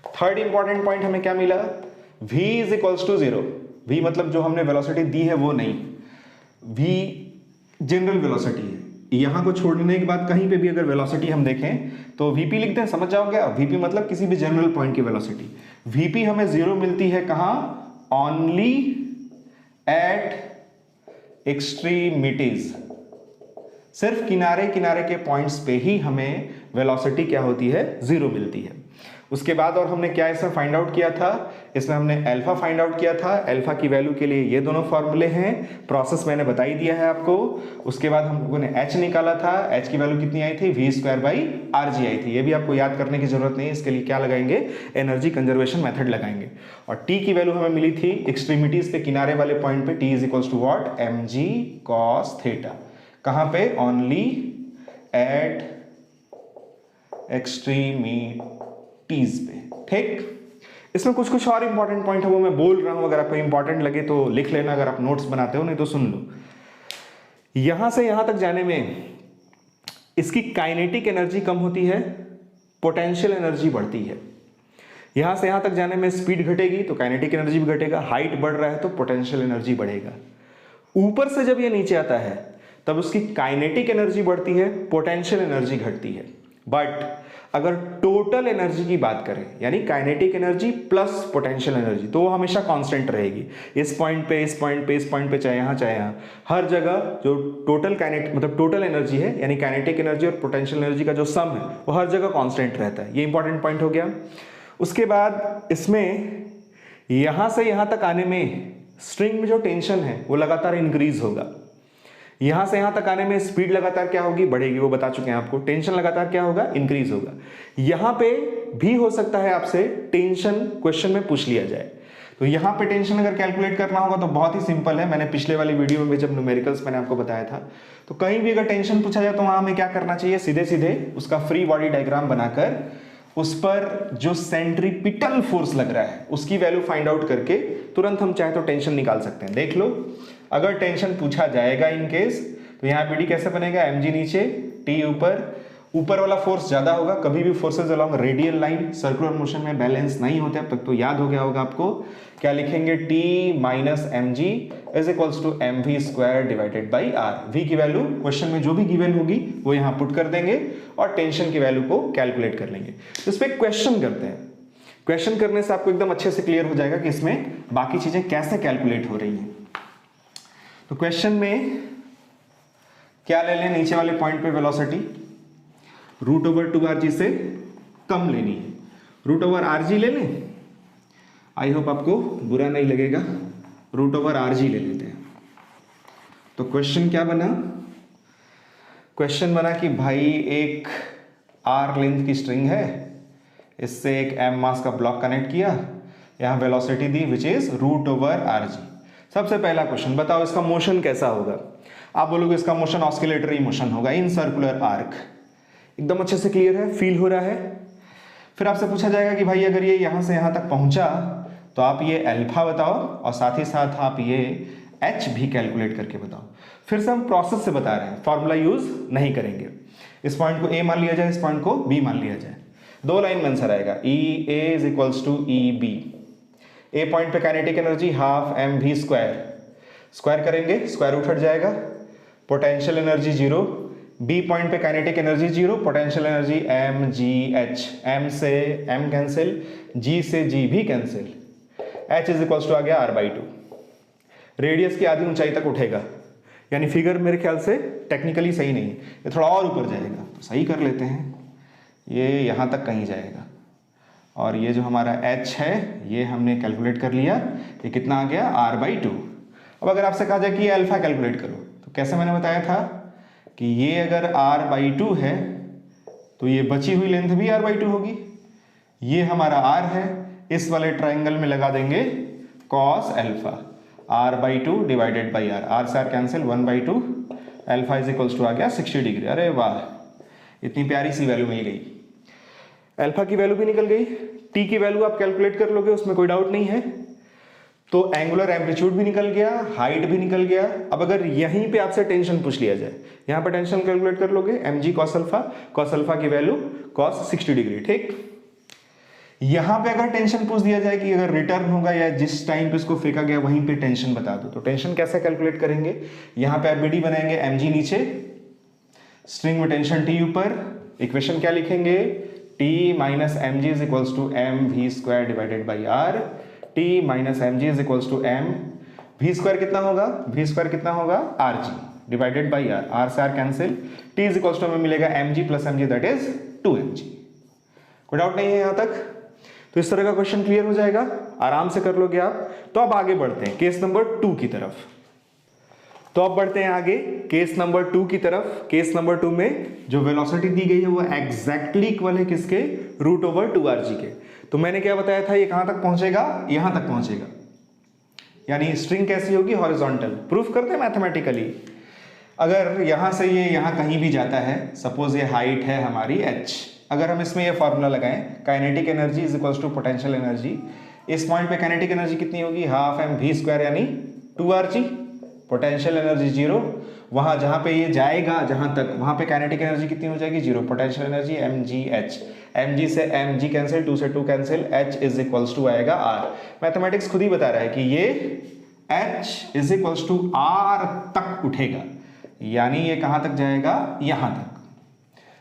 थर्ड इंपॉर्टेंट पॉइंट हमें क्या मिला? v is equals to 0। v मतलब जो हमने वेलोसिटी दी है वो नहीं, v जनरल वेलोसिटी है। यहां को छोड़ने के बाद कहीं पे भी अगर वेलोसिटी हम देखें तो vp लिखते हैं, समझ जाओगे आप? vp मतलब किसी भी जनरल पॉइंट की वेलोसिटी। vp हमें 0 मिलती है कहां? Only at extremities. सिर्फ किनारे किनारे के पॉइंट्स पे ही हमें वेलोसिटी क्या होती है? 0 मिलती है। उसके बाद और हमने क्या इसमें फाइंड आउट किया था? इसमें हमने अल्फा फाइंड आउट किया था। अल्फा की वैल्यू के लिए ये दोनों फॉर्मूले हैं, प्रोसेस मैंने बता ही दिया है आपको। उसके बाद हम लोगों ने h निकाला था, h की वैल्यू कितनी आई थी? v²/rg आई थी। ये भी आपको याद करने की जरूरत नहीं है, इसके लिए क्या लगाएंगे? एनर्जी कंजर्वेशन मेथड लगाएंगे। और t की वैल्यू हमें मिली थी एक्सट्रीमिटीज के किनारे वाले पॉइंट पे, t is equals to what? mg cos theta. कहां पे? ओनली एट एक्सट्रीमिटीज पे। ठीक, इसमें कुछ कुछ और इंपॉर्टेंट पॉइंट है वो मैं बोल रहा हूं, अगर आपको इंपॉर्टेंट लगे तो लिख लेना, अगर आप नोट्स बनाते हो, नहीं तो सुन लो। यहां से यहां तक जाने में इसकी काइनेटिक एनर्जी कम होती है, पोटेंशियल एनर्जी बढ़ती है। यहां से यहां तक जाने में स्पीड घटेगी तो काइनेटिक एनर्जी भी घटेगा, हाइट बढ़ रहा है तो पोटेंशियल एनर्जी बढ़ेगा। ऊपर से जब ये नीचे आता है तब उसकी काइनेटिक एनर्जी बढ़ती है, पोटेंशियल एनर्जी घटती है। बट अगर टोटल एनर्जी की बात करें, यानी kinetic energy plus potential energy, तो वो हमेशा कांस्टेंट रहेगी। इस पॉइंट पे, इस पॉइंट पे, इस पॉइंट पे, चाहे यहाँ चाहे यहाँ, हर जगह जो टोटल काइनेटिक मतलब टोटल एनर्जी है, यानी काइनेटिक एनर्जी और पोटेंशियल एनर्जी का जो सम है वो हर जगह कांस्टेंट रहता है। ये इंपॉर्टेंट पॉइंट हो गया। उसके बाद इसमें यहां से यहां तक आने में स्ट्रिंग में जो टेंशन है वो लगातार इंक्रीज होगा। यहां से यहां तक आने में स्पीड लगातार क्या होगी? बढ़ेगी, वो बता चुके हैं आपको। टेंशन लगातार क्या होगा? इंक्रीज होगा। यहां पे भी हो सकता है आपसे टेंशन क्वेश्चन में पूछ लिया जाए, तो यहां पे टेंशन अगर कैलकुलेट करना होगा तो बहुत ही सिंपल है। मैंने पिछले वाली वीडियो में जब न्यूमेरिकल्स मैंने आपको बताया था, तो कहीं भी अगर टेंशन पूछा जाए तो वहां हमें क्या करना चाहिए? सीधे सीधे उसका फ्री बॉडी डायग्राम बनाकर उस पर जो सेंट्रीपिटल फोर्स लग रहा है उसकी वैल्यू फाइंड आउट करके तुरंत हम चाहे तो टेंशन निकाल सकते हैं। देख लो, अगर टेंशन पूछा जाएगा इन केस, तो यहाँ पीडी कैसे बनेगा? mg नीचे, t ऊपर वाला फोर्स ज्यादा होगा। कभी भी forces along radial line circular motion में बैलेंस नहीं होते, अब तक तो याद हो गया होगा आपको। क्या लिखेंगे? t minus mg is equals to mv² divided by r। v की वैल्यू क्वेश्चन में जो भी गिवन होगी वो यहाँ पुट कर देंगे और टेंशन की वैल्यू को कैलकुलेट कर लेंगे। तो इस पर क्वेश्चन करते हैं। क्वेश्चन करने से आपको एकदम अच्छे से क्लियर हो जाएगा कि इसमें बाकी चीजें कैसे कैलकुलेट हो रही हैं। तो क्वेश्चन में क्या ले लें? नीचे वाले पॉइंट पे वेलोसिटी √2rg से कम लेनी है। √rg ले लें, आई होप आपको बुरा नहीं लगेगा। √rg ले लेते हैं। तो क्वेश्चन क्या बना? क्वेश्चन बना कि भाई एक r लेंथ की स्ट्रिंग है, इससे एक m मास का ब्लॉक कनेक्ट किया, यहां velocity the which is √rg। सबसे पहला क्वेश्चन, बताओ इसका मोशन कैसा होगा? आप बोलोगे इसका मोशन ऑस्किलेटरी मोशन होगा इन सर्कुलर आर्क। एकदम अच्छे से क्लियर है, फील हो रहा है। फिर आपसे पूछा जाएगा कि भाई अगर ये यहाँ से यहाँ तक पहुँचा तो आप ये अल्फा बताओ और साथ ही साथ आप ये एच भी कैलकुलेट करके बताओ। फिर से हम प्रोसेस से बता रहे हैं, फॉर्मूला यूज नहीं करेंगे। इस पॉइंट को ए मान लिया जाए, इस पॉइंट को बी मान लिया जाए। दो लाइन में आंसर आएगा, E A is equals to E B. A point पे kinetic energy half M V square, square करेंगे स्क्वायर रूट हट जाएगा, potential energy zero. B point पे kinetic energy zero, potential energy M G H, M से एम कैंसिल, जी से जी भी cancel, H is equals to आ गया आर बाई टू। रेडियस की आधी ऊंचाई तक उठेगा, यानी फिगर मेरे ख्याल से टेक्निकली सही नहीं है, ये थोड़ा और ऊपर जाएगा, तो सही कर लेते हैं, ये यहाँ तक कहीं जाएगा। और ये जो हमारा h है ये हमने कैलकुलेट कर लिया, ये कितना आ गया r बाई टू। अब अगर आपसे कहा जाए कि ये अल्फा कैलकुलेट करो, तो कैसे मैंने बताया था कि ये अगर r बाई टू है तो ये बची हुई लेंथ भी r बाई टू होगी। ये हमारा r है, इस वाले ट्राइंगल में लगा देंगे cos alpha, r by two divided by r से r cancel, 1 by two, alpha is equals to आ गया 60 डिग्री। अरे वाह, इतनी प्यारी सी वैल्यू मिल गई। अल्फा की वैल्यू भी निकल गई, टी की वैल्यू आप कैलकुलेट कर लोगे, उसमें कोई डाउट नहीं है। तो एंगुलर एम्पलीट्यूड भी निकल गया, हाइट भी निकल गया। अब अगर यहीं पे आपसे टेंशन पूछ लिया जाए, यहां पर टेंशन कैलकुलेट कर लोगे, एम जी कॉस अल्फा की वैल्यू कॉस 60 डिग्री, ठीक। यहां पे अगर टेंशन पूछ दिया जाए कि अगर रिटर्न होगा या जिस टाइम पे इसको फेंका गया वहीं पे टेंशन बता दो, तो टेंशन कैसे कैलकुलेट करेंगे। यहां पे एफबीडी बनाएंगे, एम जी नीचे, स्ट्रिंग में टेंशन टी ऊपर, इक्वेशन क्या लिखेंगे, T minus M G is equals to M V square divided by R. T minus M G is equals to M V square कितना होगा, वी स्क्वायर कितना होगा R G divided by R, R से R cancel, T is equals to हमें मिलेगा M G plus M G, that is 2mg। कोई डाउट नहीं है यहां तक। तो इस तरह का क्वेश्चन क्लियर हो जाएगा, आराम से कर लोगे आप। तो अब आगे बढ़ते हैं केस नंबर 2 की तरफ। तो अब बढ़ते हैं आगे केस नंबर 2 की तरफ। केस नंबर 2 में जो वेलोसिटी दी गई है वो एग्जैक्टली इक्वल है किसके, रूट ओवर 2rg के। तो मैंने क्या बताया था, ये कहां तक पहुंचेगा, यहां तक पहुंचेगा, यानी स्ट्रिंग कैसी होगी, हॉरिजॉन्टल। प्रूफ करते हैं मैथमेटिकली। अगर यहां से ये यहां कहीं भी जाता है, सपोज ये हाइट है हमारी h, अगर हम इसमें ये फॉर्मूला लगाएं, kinetic energy is equals to potential energy, इस पॉइंट पे काइनेटिक एनर्जी कितनी होगी, हाफ एम वी स्क्वायर यानी 2rg, पोटेंशियल एनर्जी जीरो, वहां जहां पे ये जाएगा जहां तक, वहां पे काइनेटिक एनर्जी कितनी हो जाएगी, zero, potential energy M G H, M G से एम जी कैंसिल, 2 से 2 cancel, H is equals to आएगा आर। मैथमेटिक्स खुद ही बता रहा है कि ये H is equals to R तक उठेगा, यानी ये कहां तक जाएगा, यहां तक।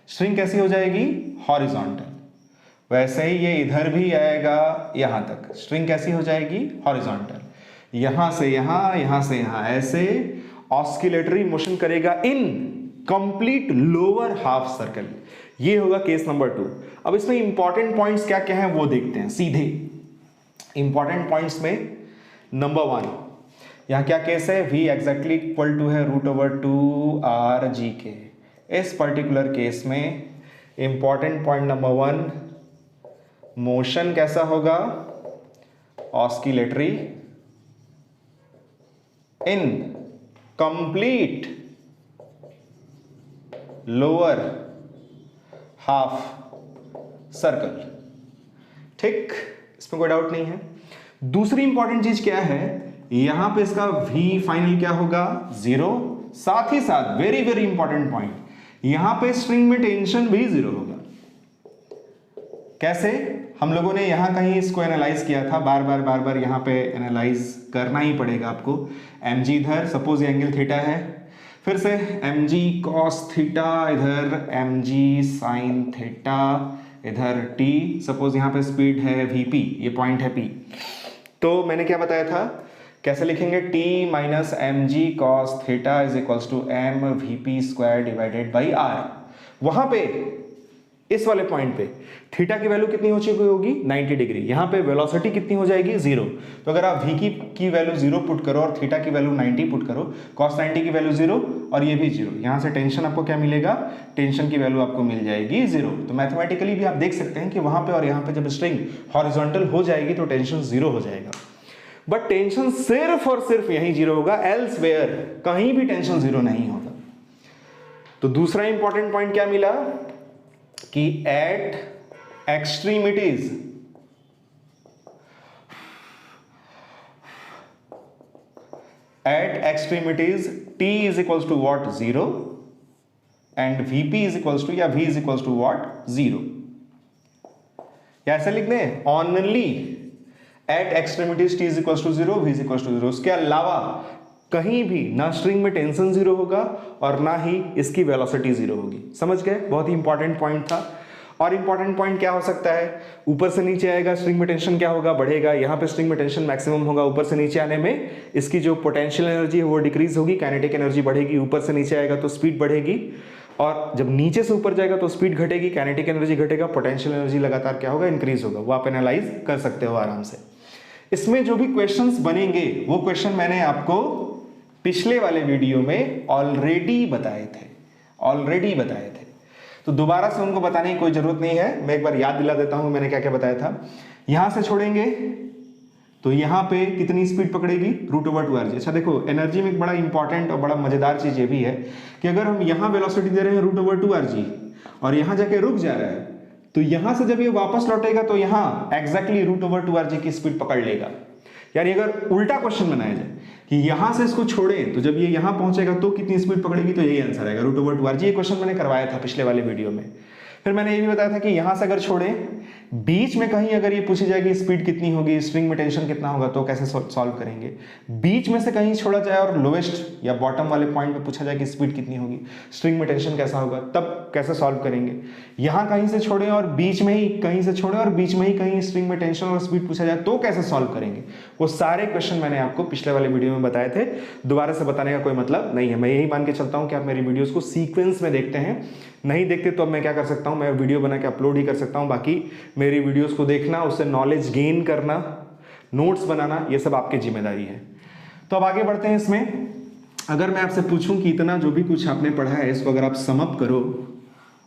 स्ट्रिंग कैसी हो जाएगी, हॉरिजॉन्टल। वैसे ही ये इधर भी आएगा यहां तक, स्ट्रिंग कैसी हो जाएगी, हॉरिजॉन्टल। यहां से यहां से यहां, ऐसे ऑस्किलेटरी मोशन करेगा in complete lower half circle. ये होगा केस नंबर 2। अब इसमें इंपॉर्टेंट पॉइंट्स क्या क्या हैं वो देखते हैं सीधे। इंपॉर्टेंट पॉइंट्स में नंबर 1, यहां क्या केस है, v एग्जैक्टली इक्वल टू है रूट ओवर 2rg के। इस पर्टिकुलर केस में इंपॉर्टेंट पॉइंट नंबर 1, मोशन कैसा होगा, oscillatory in complete lower half circle, ठीक, इसमें कोई डाउट नहीं है। दूसरी इंपॉर्टेंट चीज क्या है, यहां पे इसका v फाइनल क्या होगा, 0। साथ ही साथ वेरी वेरी इंपॉर्टेंट पॉइंट, यहां पे स्ट्रिंग में टेंशन भी 0 होगा। कैसे, हम लोगों ने यहां कहीं इसको एनालाइज किया था, बार बार यहां पे एनालाइज करना ही पड़ेगा आपको। mg इधर, सपोज ये एंगल थीटा है, फिर से mg cos थीटा, इधर mg sin थीटा, इधर t, सपोज यहां पे स्पीड है vp, ये पॉइंट है p। तो मैंने क्या बताया था, कैसे लिखेंगे, t minus M G cos theta is equals to M V P square divided by R. वहां पे इस वाले पॉइंट पे थीटा की वैल्यू कितनी हो चुकी होगी, 90 डिग्री। यहां पे वेलोसिटी कितनी हो जाएगी, 0। तो अगर आप v की वैल्यू 0 पुट करो और थीटा की वैल्यू 90 पुट करो, cos 90 की वैल्यू 0 और ये भी 0, यहां से टेंशन आपको क्या मिलेगा, टेंशन की वैल्यू आपको मिल जाएगी 0। तो मैथमेटिकली भी आप देख सकते हैं कि वहां पे और यहां पे जब स्ट्रिंग हॉरिजॉन्टल हो जाएगी तो टेंशन 0 हो जाएगा। बट टेंशन सिर्फ और सिर्फ यहीं 0 होगा, एल्सवेयर कहीं भी टेंशन 0 नहीं होगा। तो दूसरा इंपॉर्टेंट पॉइंट क्या मिला कि at extremities at extremities t is equals to what 0 and vp is equals to या v is equals to what 0 या ऐसे लिख दें only at extremities t is equals to 0 v is equals to 0 उसके अलावा कहीं भी ना स्ट्रिंग में टेंशन 0 होगा और ना ही इसकी वेलोसिटी 0 होगी। समझ गए? बहुत ही इंपॉर्टेंट पॉइंट था। और इंपॉर्टेंट पॉइंट क्या हो सकता है, ऊपर से नीचे आएगा स्ट्रिंग में टेंशन क्या होगा, बढ़ेगा। यहाँ पे स्ट्रिंग में टेंशन मैक्सिमम होगा, ऊपर से नीचे आने में इसकी जो पोटेंशियल एनर्जी है वो डिक्रीज होगी, काइनेटिक एनर्जी बढ़ेगी। ऊपर से नीचे आएगा तो स्पीड बढ़ेगी और जब नीचे से ऊपर जाएगा तो स्पीड घटेगी, काइनेटिक एनर्जी घटेगा, पोटेंशियल एनर्जी लगातार क्या होगा, इंक्रीज होगा। वो आप एनालाइज कर सकते हो आराम से। इसमें जो भी क्वेश्चंस बनेंगे वो क्वेश्चन मैंने आपको पिछले वाले वीडियो में ऑलरेडी बताए थे, तो दोबारा से उनको बताने की कोई जरूरत नहीं है। मैं एक बार याद दिला देता हूं मैंने क्या क्या बताया था। यहां से छोड़ेंगे तो यहां पे कितनी स्पीड पकड़ेगी, √/2rg। अच्छा देखो, एनर्जी में एक बड़ा इंपॉर्टेंट और बड़ा मजेदार चीज ये भी है कि अगर हम यहां वेलोसिटी दे रहे हैं √/2rg और यहां जाके रुक जा रहा है, तो यहां से जब ये वापस लौटेगा तो यहां एग्जैक्टली √/2rg की स्पीड पकड़ लेगा। यानी अगर उल्टा क्वेश्चन बनाया जाए कि यहां से इसको छोड़ें तो जब ये यहां पहुंचेगा तो कितनी स्पीड पकड़ेगी, तो यही आंसर आएगा √/2rg। ये क्वेश्चन मैंने करवाया था पिछले वाले वीडियो में। फिर मैंने ये भी बताया था कि यहां से अगर छोड़ें, बीच में कहीं अगर ये पूछी जाएगी स्पीड कितनी होगी, स्ट्रिंग में टेंशन कितना होगा, तो कैसे सॉल्व करेंगे। बीच में से कहीं छोड़ा जाए और लोएस्ट या बॉटम वाले पॉइंट पे पूछा जाए कि स्पीड कितनी होगी, स्ट्रिंग में टेंशन कैसा होगा, तब कैसे सॉल्व करेंगे। यहां कहीं से छोड़ें और बीच में ही कहीं से छोड़ें और बीच में ही कहीं स्ट्रिंग में टेंशन और स्पीड पूछा जाए तो कैसे सॉल्व करेंगे। वो सारे क्वेश्चन मैंने आपको पिछले वाले वीडियो में बताए थे, दोबारा से बताने का कोई मतलब नहीं है। मैं यही मान के चलता हूं कि आप मेरी वीडियोस को सीक्वेंस में देखते हैं। नहीं देखते तो अब मैं क्या कर सकता हूं, मैं वीडियो बना के अपलोड ही कर सकता हूं। बाकी मेरी वीडियोस को देखना, उससे नॉलेज गेन करना, नोट्स बनाना, ये सब आपकी जिम्मेदारी है। तो अब आगे बढ़ते हैं इसमें। अगर मैं आपसे पूछूं कि इतना जो भी कुछ आपने पढ़ा है इसको अगर आप सम अप करो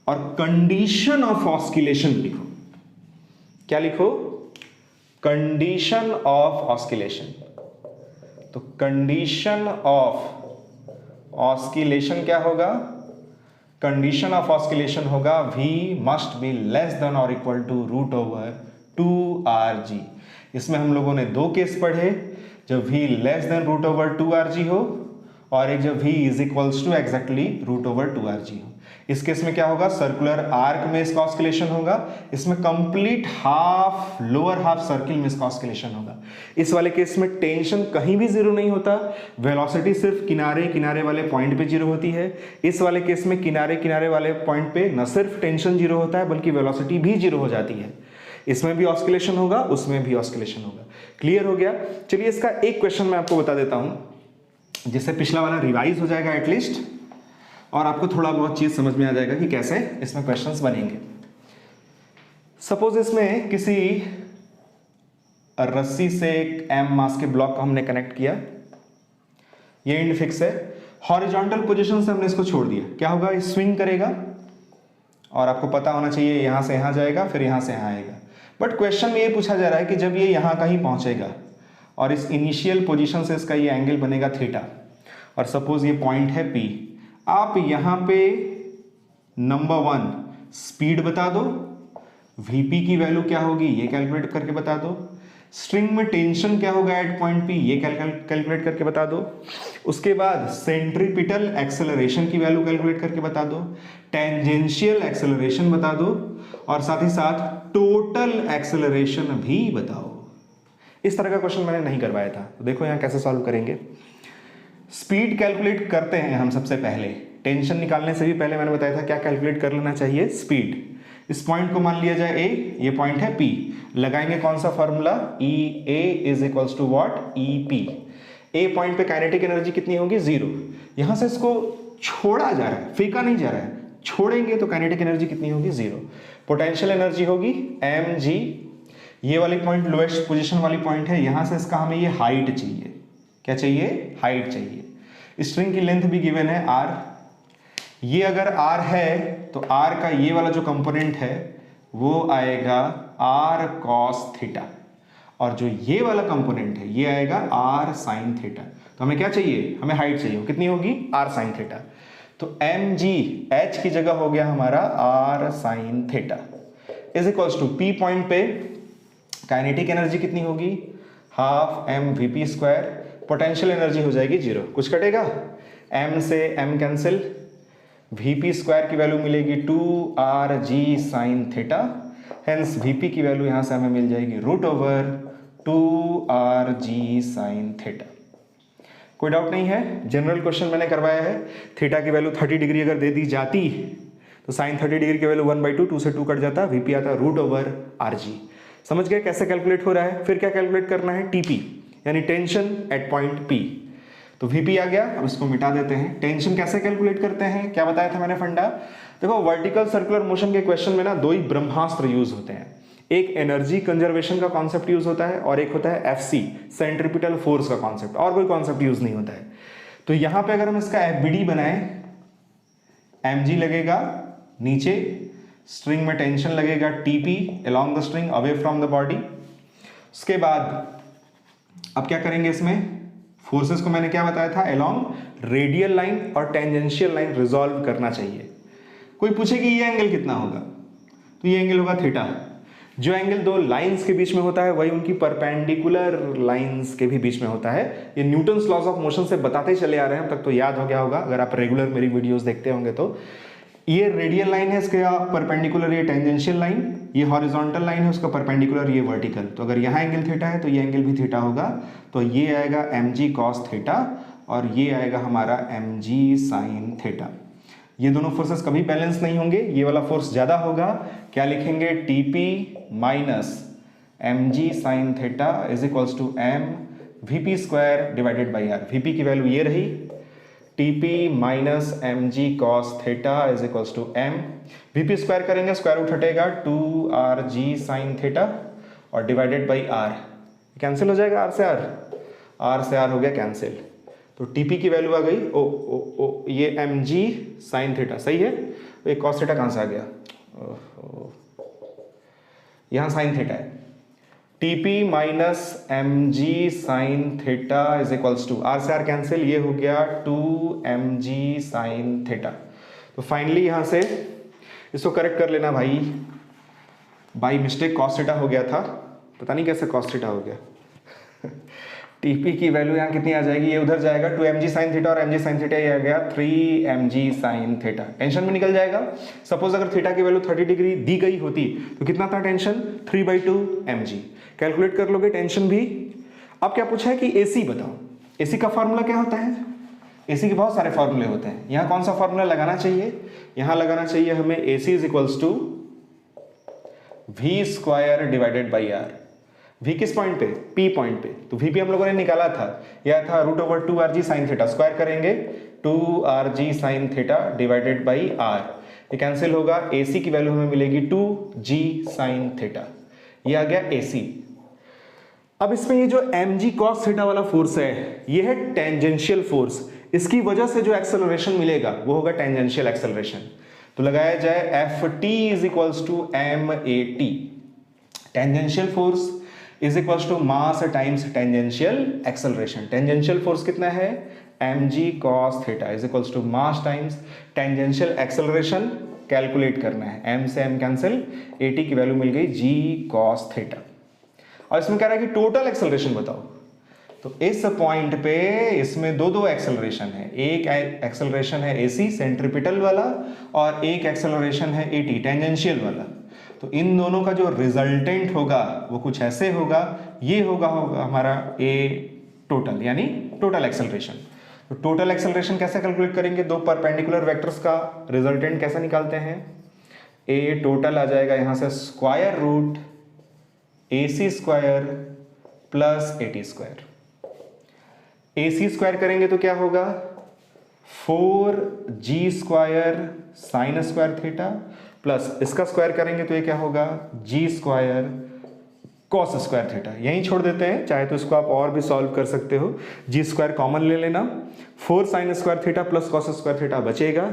और कंडीशन ऑफ ऑस्किलेशन लिखो, क्या लिखो, कंडीशन ऑफ ऑस्किलेशन। तो कंडीशन ऑफ ऑस्किलेशन क्या होगा, कंडीशन ऑफ ऑस्किलेशन होगा v must be less than और इक्वल टू √/2rg। इसमें हम लोगों ने दो केस पढ़े, जब v लेस देन √/2rg हो और एक जब v is equals to exactly √/2rg हो। इस केस में क्या होगा, सर्कुलर आर्क में इसका ऑस्किलेशन होगा, इसमें complete half lower half circle में इसका ऑस्किलेशन होगा। इस वाले केस में टेंशन कहीं भी 0 नहीं होता, वेलोसिटी सिर्फ किनारे किनारे वाले पॉइंट पे 0 होती है। इस वाले केस में किनारे किनारे वाले पॉइंट पे न सिर्फ टेंशन 0 होता है बल्कि वेलोसिटी भी 0 हो जाती है। इसमें भी ऑस्किलेशन होगा, उसमें भी ऑस्किलेशन होगा। क्लियर हो गया? चलिए इसका एक क्वेश्चन मैं आपको बता देता हूं जिससे पिछला वाला रिवाइज हो जाएगा एटलीस्ट, और आपको थोड़ा बहुत चीज समझ में आ जाएगा कि कैसे इसमें क्वेश्चंस बनेंगे। सपोज इसमें किसी रस्सी से एक m मास के ब्लॉक को हमने कनेक्ट किया, ये एंड फिक्स है, हॉरिजॉन्टल पोजीशन से हमने इसको छोड़ दिया, क्या होगा, ये स्विंग करेगा और आपको पता होना चाहिए यहां से यहां जाएगा फिर यहां से यहां आएगा। बट क्वेश्चन में ये पूछा जा रहा है कि जब ये यहां कहीं पहुंचेगा और इस इनिशियल पोजीशन से इसका ये एंगल बनेगा थीटा, और सपोज ये पॉइंट है P, आप यहां पे नंबर 1 स्पीड बता दो, Vp की वैल्यू क्या होगी ये कैलकुलेट करके बता दो, स्ट्रिंग में टेंशन क्या होगा एट पॉइंट P ये कैलकुलेट करके बता दो, उसके बाद सेंट्रीपिटल एक्सेलरेशन की वैल्यू कैलकुलेट करके बता दो, टेंजेंशियल एक्सेलरेशन बता दो और साथ ही साथ टोटल एक्सेलरेशन भी बताओ। इस तरह का क्वेश्चन मैंने नहीं करवाया था, तो देखो यहां कैसे सॉल्व करेंगे। स्पीड कैलकुलेट करते हैं हम सबसे पहले, टेंशन निकालने से भी पहले मैंने बताया था क्या कैलकुलेट कर लेना चाहिए, स्पीड। इस पॉइंट को मान लिया जाए A, ये पॉइंट है P, लगाएंगे कौन सा formula, EA is equals to what, EP। A point पे काइनेटिक एनर्जी कितनी होगी, 0। यहां से इसको छोड़ा जा रहा है, फेंका नहीं जा रहा है, छोड़ेंगे तो काइनेटिक एनर्जी कितनी होगी, 0। पोटेंशियल एनर्जी होगी mg, ये वाली पॉइंट लोएस्ट पोजीशन वाली पॉइंट है, यहां से इसका हमें ये हाइट चाहिए, क्या चाहिए, हाइट चाहिए। स्ट्रिंग की लेंथ भी गिवन है r, ये अगर r है तो r का ये वाला जो कंपोनेंट है वो आएगा r cos थीटा, और जो ये वाला कंपोनेंट है ये आएगा r sin थीटा। तो हमें क्या चाहिए, हमें हाइट चाहिए, कितनी होगी, r sin थीटा। तो mg h की जगह हो गया हमारा r sin theta. Is equals to P point पे काइनेटिक एनर्जी कितनी होगी, half M V P square, potential energy हो जाएगी 0, कुछ कटेगा, m से m कैंसिल, vp स्क्वायर की वैल्यू मिलेगी 2rg sine theta, hence vp की वैल्यू यहां से हमें मिल जाएगी √2rg साइन थीटा। कोई डाउट नहीं है, जनरल क्वेश्चन मैंने करवाया है। थीटा की वैल्यू 30 डिग्री अगर दे दी जाती तो साइन 30 डिग्री की वैल्यू 1/2, 2 से 2 कट जाता, vp आता √rg। समझ गए कैसे कैलकुलेट हो रहा है। फिर क्या कैलकुलेट करना है, टीपी यानी टेंशन एट पॉइंट पी। तो वीपी आ गया, अब इसको मिटा देते हैं। टेंशन कैसे कैलकुलेट करते हैं, क्या बताया था मैंने फंडा। देखो वर्टिकल सर्कुलर मोशन के क्वेश्चन में ना दो ही ब्रह्मास्त्र यूज होते हैं, एक एनर्जी कंजर्वेशन का कॉन्सेप्ट यूज होता है और एक होता है एफसी सेंट्रीपिटल फोर्स का कॉन्सेप्ट, और कोई कॉन्सेप्ट यूज नहीं होता है। तो यहां पे अगर हम इसका एफबीडी बनाएं, एमजी लगेगा नीचे, स्ट्रिंग में टेंशन लगेगा TP along the string away from the body. उसके बाद अब क्या करेंगे, इसमें फोर्सेस को मैंने क्या बताया था, अलोंग रेडियल लाइन और टेंजेंशियल लाइन रिजॉल्व करना चाहिए। कोई पूछे कि ये एंगल कितना होगा, तो ये एंगल होगा थीटा। जो एंगल दो लाइंस के बीच में होता है वही उनकी परपेंडिकुलर लाइंस के भी बीच में होता है। ये न्यूटन्स लॉज ऑफ मोशन से बताते चले आ रहे हैं, अब तक तो याद हो गया होगा अगर आप रेगुलर मेरी वीडियोस देखते होंगे। तो ये रेडियल लाइन है, इसके परपेंडिकुलर ये टेंजेंशियल लाइन, ये हॉरिजॉन्टल लाइन है, उसका परपेंडिकुलर ये वर्टिकल। तो अगर यहाँ एंगल थीटा है तो ये एंगल भी थीटा होगा, तो ये आएगा mg cos थीटा और ये आएगा हमारा mg sin थीटा। ये दोनों फोर्सेस कभी बैलेंस नहीं होंगे, ये वाला फोर्स ज्यादा होगा। क्या लिखेंगे, TP minus mg sin theta is equals to m vp square divided by r। vp की वैल्यू ये रही, TP minus mg cos theta is equals to m, vp square करेंगे स्क्वायर रूट हटेगा 2rg sin थीटा और डिवाइडेड बाई r, कैंसिल हो जाएगा r से r हो गया कैंसिल। तो TP की वैल्यू आ गई ये mg sin थीटा, सही है। तो ये cos थीटा कहां से आ गया, यहां sin थीटा है, TP minus mg sin theta is equals to r से r कैंसिल, ये हो गया 2mg sin थीटा। तो फाइनली यहां से इसको करेक्ट कर लेना भाई, बाई मिस्टेक cos थीटा हो गया था, पता नहीं कैसे cos थीटा हो गया। TP की वैल्यू यहाँ कितनी आ जाएगी, ये उधर जाएगा 2mg sin थीटा और mg sin थीटा ये आ गया 3mg sin थीटा, टेंशन में निकल जाएगा। सपोज अगर थीटा की वैल्यू 30 डिग्री दी गई होती तो कितना था टेंशन, 3/2 mg। कैलकुलेट कर लोगे टेंशन भी। अब क्या पूछा है कि AC बताओ, AC का फॉर्मूला क्या होता है। AC के बहुत सारे फॉर्मूले होते हैं, यहाँ कौन सा फॉर्मूला लगाना चाहिए, यहाँ लगाना चाहिए हमें AC is equals to V square divided by R। V किस पॉइंट पे, P पॉइंट पे। तो VP हम लोगों ने निकाला था, यह था √2rg sin थीटा, स्क्वायर करेंगे 2rg sin theta divided by R, ये कैंसिल होगा, AC की वैल्यू हमें मिलेगी 2g sin थीटा, ये आ गया AC। अब इसमें ये जो mg cos थीटा वाला फोर्स है ये है टेंजेंशियल फोर्स, इसकी वजह से जो एक्सेलरेशन मिलेगा वो होगा टेंजेंशियल एक्सेलरेशन। तो लगाया जाए Ft is equals to MAT, tangential force is equals to mass times tangential acceleration. Tangential force कितना है, mg cos theta is equals to mass times tangential acceleration, calculate करना है, m से m कैंसिल, AT की वैल्यू मिल गई g cos थीटा। और इसमें कह रहा है कि टोटल एक्सेलरेशन बताओ। तो इस पॉइंट पे इसमें दो एक्सेलरेशन है, एक एक्सेलरेशन है AC सेंट्रीपिटल वाला और एक एक्सेलरेशन है AT टेंजेंशियल वाला। तो इन दोनों का जो रिजल्टेंट होगा वो कुछ ऐसे होगा, ये होगा हमारा A टोटल यानी टोटल एक्सेलरेशन। तो टोटल एक्सेलरेशन कैसे कैलकुलेट करेंगे, दो परपेंडिकुलर वेक्टर्स का रिजल्टेंट कैसे निकालते हैं, A टोटल आ जाएगा यहां से square root AC square plus AT square. AC square करेंगे तो क्या होगा 4g square sine square theta plus इसका स्क्वायर करेंगे तो ये क्या होगा g square cos square theta. यहीं छोड़ देते हैं, चाहे तो इसको आप और भी सॉल्व कर सकते हो, g स्क्वायर कॉमन ले लेना, 4 sign square theta plus cos square theta बचेगा।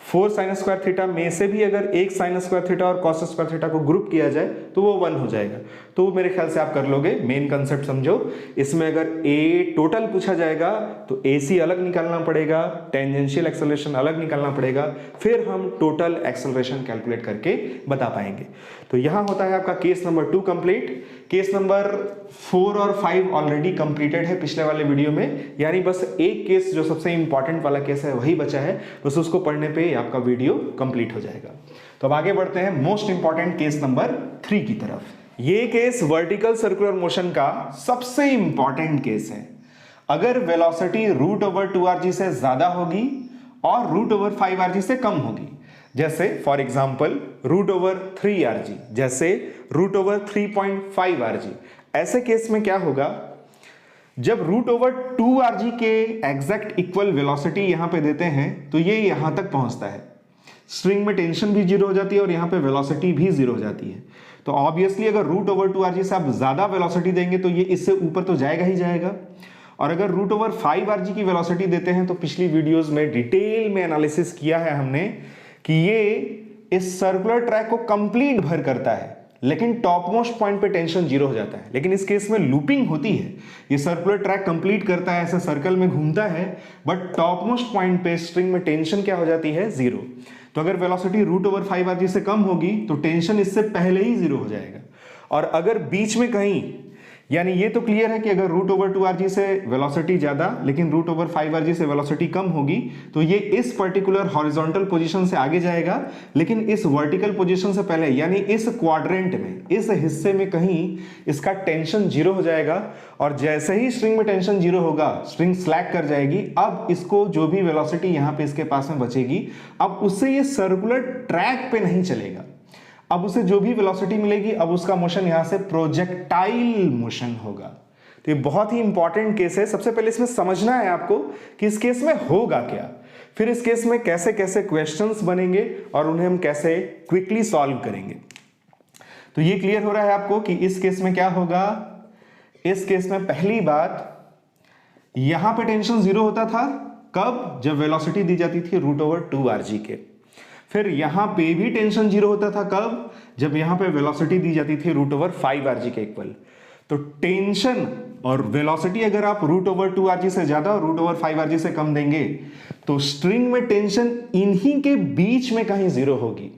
4 साइन स्क्वायर थीटा में से भी अगर एक साइन स्क्वायर थीटा और कॉस स्क्वायर थीटा को ग्रुप किया जाए तो वो 1 हो जाएगा। तो मेरे ख्याल से आप कर लोगे, मेन कंसेप्ट समझो। इसमें अगर ए टोटल पूछा जाएगा तो AC अलग निकालना पड़ेगा, टेंजेंशियल एक्सेलरेशन अलग निकालना पड़ेगा, फिर हम टोटल एक्सेलरेशन कैलकुलेट करके बता पाएंगे। तो यहां होता है आपका case number 2 complete. Case number 4 और 5 ऑलरेडी कंप्लीटेड है पिछले वाले वीडियो में, यानी बस एक केस जो सबसे इंपॉर्टेंट वाला केस है वही बचा है, बस उसको पढ़ने पे आपका वीडियो कंप्लीट हो जाएगा। तो अब आगे बढ़ते हैं मोस्ट इंपॉर्टेंट केस नंबर 3 की तरफ। ये केस वर्टिकल सर्कुलर मोशन का सबसे इंपॉर्टेंट केस है। अगर वेलोसिटी √2rg से ज्यादा होगी और √5rg से कम होगी, जैसे फॉर एग्जांपल √3rg, जैसे √3.5rg, ऐसे केस में क्या होगा, जब √2rg के एग्जैक्ट इक्वल वेलोसिटी यहां पे देते हैं तो ये यहां तक पहुंचता है, स्ट्रिंग में टेंशन भी 0 हो जाती है और यहां पे वेलोसिटी भी 0 हो जाती है। तो ऑब्वियसली अगर √2rg से आप ज्यादा वेलोसिटी देंगे तो ये इससे ऊपर तो जाएगा ही जाएगा। और अगर √5rg की वेलोसिटी देते हैं तो पिछली वीडियोस में डिटेल में एनालिसिस किया है हमने कि ये इस सर्कुलर ट्रैक को कंप्लीट भर करता है, लेकिन टॉप मोस्ट पॉइंट पे टेंशन 0 हो जाता है। लेकिन इस केस में लूपिंग होती है, ये सर्कुलर ट्रैक कंप्लीट करता है, ऐसे सर्कल में घूमता है, बट टॉप मोस्ट पॉइंट पे स्ट्रिंग में टेंशन क्या हो जाती है, 0। तो अगर वेलोसिटी √5rg से कम होगी तो टेंशन इससे पहले ही 0 हो जाएगा। और अगर बीच में कहीं, यानी ये तो क्लियर है कि अगर √2rg से वेलोसिटी ज्यादा लेकिन √5rg से वेलोसिटी कम होगी तो ये इस पर्टिकुलर हॉरिजॉन्टल पोजीशन से आगे जाएगा, लेकिन इस वर्टिकल पोजीशन से पहले, यानी इस क्वाड्रेंट में, इस हिस्से में कहीं इसका टेंशन 0 हो जाएगा। और जैसे ही स्ट्रिंग में टेंशन 0 होगा, स्ट्रिंग स्लैक कर जाएगी। अब इसको जो भी वेलोसिटी यहां पे इसके पास में बचेगी, अब उससे ये सर्कुलर ट्रैक पे नहीं चलेगा, अब उसे जो भी वेलोसिटी मिलेगी अब उसका मोशन यहां से प्रोजेक्टाइल मोशन होगा। तो ये बहुत ही इंपॉर्टेंट केस है। सबसे पहले इसमें समझना है आपको कि इस केस में होगा क्या, फिर इस केस में कैसे कैसे क्वेश्चंस बनेंगे और उन्हें हम कैसे क्विकली सॉल्व करेंगे। तो ये क्लियर हो रहा है आपको कि इस केस में क्या होगा। इस केस में पहली बात, यहां पे टेंशन 0 होता था, कब, जब वेलोसिटी दी जाती थी √2rg के। फिर यहां पे भी टेंशन 0 होता था, कब, जब यहां पे वेलोसिटी दी जाती थी √5rg के इक्वल। तो टेंशन और वेलोसिटी अगर आप √2rg से ज्यादा और √5rg से कम देंगे तो स्ट्रिंग में टेंशन इन्हीं के बीच में कहीं 0 होगी।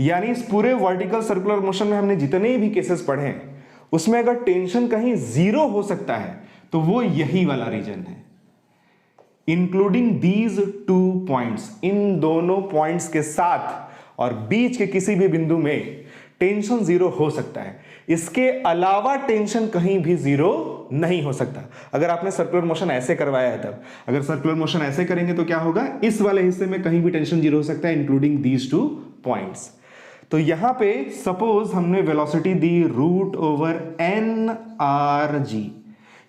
यानी इस पूरे वर्टिकल सर्कुलर मोशन में हमने जितने भी केसेस पढ़े हैं उसमें अगर टेंशन कहीं 0 हो सकता है तो वो यही वाला रीजन है, इंक्लूडिंग दीज 2 पॉइंट्स, इन दोनों पॉइंट्स के साथ और बीच के किसी भी बिंदु में टेंशन 0 हो सकता है। इसके अलावा टेंशन कहीं भी 0 नहीं हो सकता। अगर आपने सर्कुलर मोशन ऐसे करवाया है तब, अगर सर्कुलर मोशन ऐसे करेंगे तो क्या होगा, इस वाले हिस्से में कहीं भी टेंशन 0 हो सकता है, इंक्लूडिंग दीज 2 पॉइंट्स। तो यहां पे सपोज हमने वेलोसिटी दी √n(rg),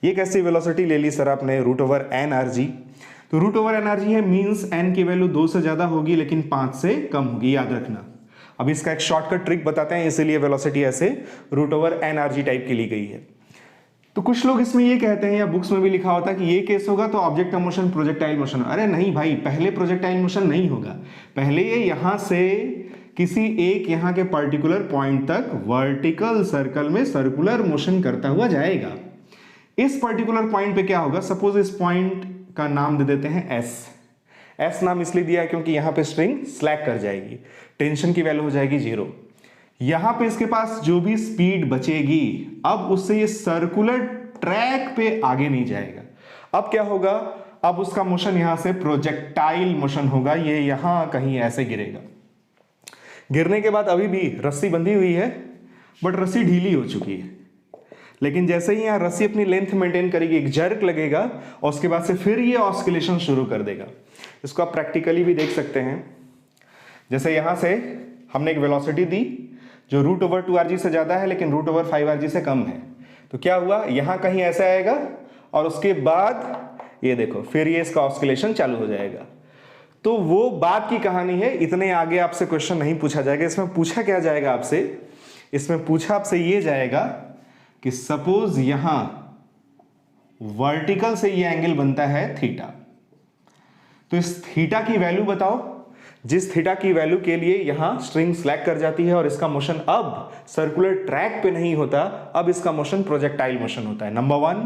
ये कैसी वेलोसिटी ले ली सर आपने, √n(rg), तो √n(rg) है, मींस n की वैल्यू 2 से ज्यादा होगी लेकिन 5 से कम होगी, याद रखना। अब इसका एक शॉर्टकट ट्रिक बताते हैं, इसीलिए वेलोसिटी ऐसे √n(rg) टाइप की ली गई है। तो कुछ लोग इसमें ये कहते हैं, या बुक्स में भी लिखा होता है कि ये केस होगा तो object of motion projectile motion. अरे नहीं भाई, पहले प्रोजेक्टाइल मोशन नहीं होगा, पहले ये यहां से किसी एक यहां के पर्टिकुलर पॉइंट तक वर्टिकल सर्कल में सर्कुलर मोशन करता हुआ जाएगा। इस पर्टिकुलर पॉइंट पे क्या होगा, सपोज इस पॉइंट का नाम दे देते हैं एस नाम इसलिए दिया है क्योंकि यहां पे स्ट्रिंग स्लैक कर जाएगी, टेंशन की वैल्यू हो जाएगी 0। यहां पे इसके पास जो भी स्पीड बचेगी अब उससे ये सर्कुलर ट्रैक पे आगे नहीं जाएगा। अब क्या होगा, अब उसका मोशन यहां से प्रोजेक्टाइल मोशन होगा, ये यहां कहीं ऐसे गिरेगा। गिरने के बाद अभी भी रस्सी बंधी हुई है बट रस्सी ढीली हो चुकी है, लेकिन जैसे ही यहां रस्सी अपनी लेंथ मेंटेन करेगी, एक जर्क लगेगा और उसके बाद से फिर ये ऑस्किलेशन शुरू कर देगा। इसको आप प्रैक्टिकली भी देख सकते हैं। जैसे यहां से हमने एक वेलोसिटी दी जो √2rg से ज्यादा है लेकिन √5rg से कम है, तो क्या हुआ, यहां कहीं ऐसे आएगा और उसके बाद ये देखो फिर ये इसका ऑस्किलेशन चालू हो जाएगा। तो वो बात की कहानी है, इतने आगे आपसे क्वेश्चन नहीं पूछा जाएगा। इसमें पूछा क्या जाएगा आपसे, इसमें पूछा आपसे ये जाएगा कि सपोज यहां वर्टिकल से ये एंगल बनता है थीटा, तो इस थीटा की वैल्यू बताओ जिस थीटा की वैल्यू के लिए यहां स्ट्रिंग स्लैक कर जाती है और इसका मोशन अब सर्कुलर ट्रैक पे नहीं होता, अब इसका मोशन प्रोजेक्टाइल मोशन होता है, नंबर 1।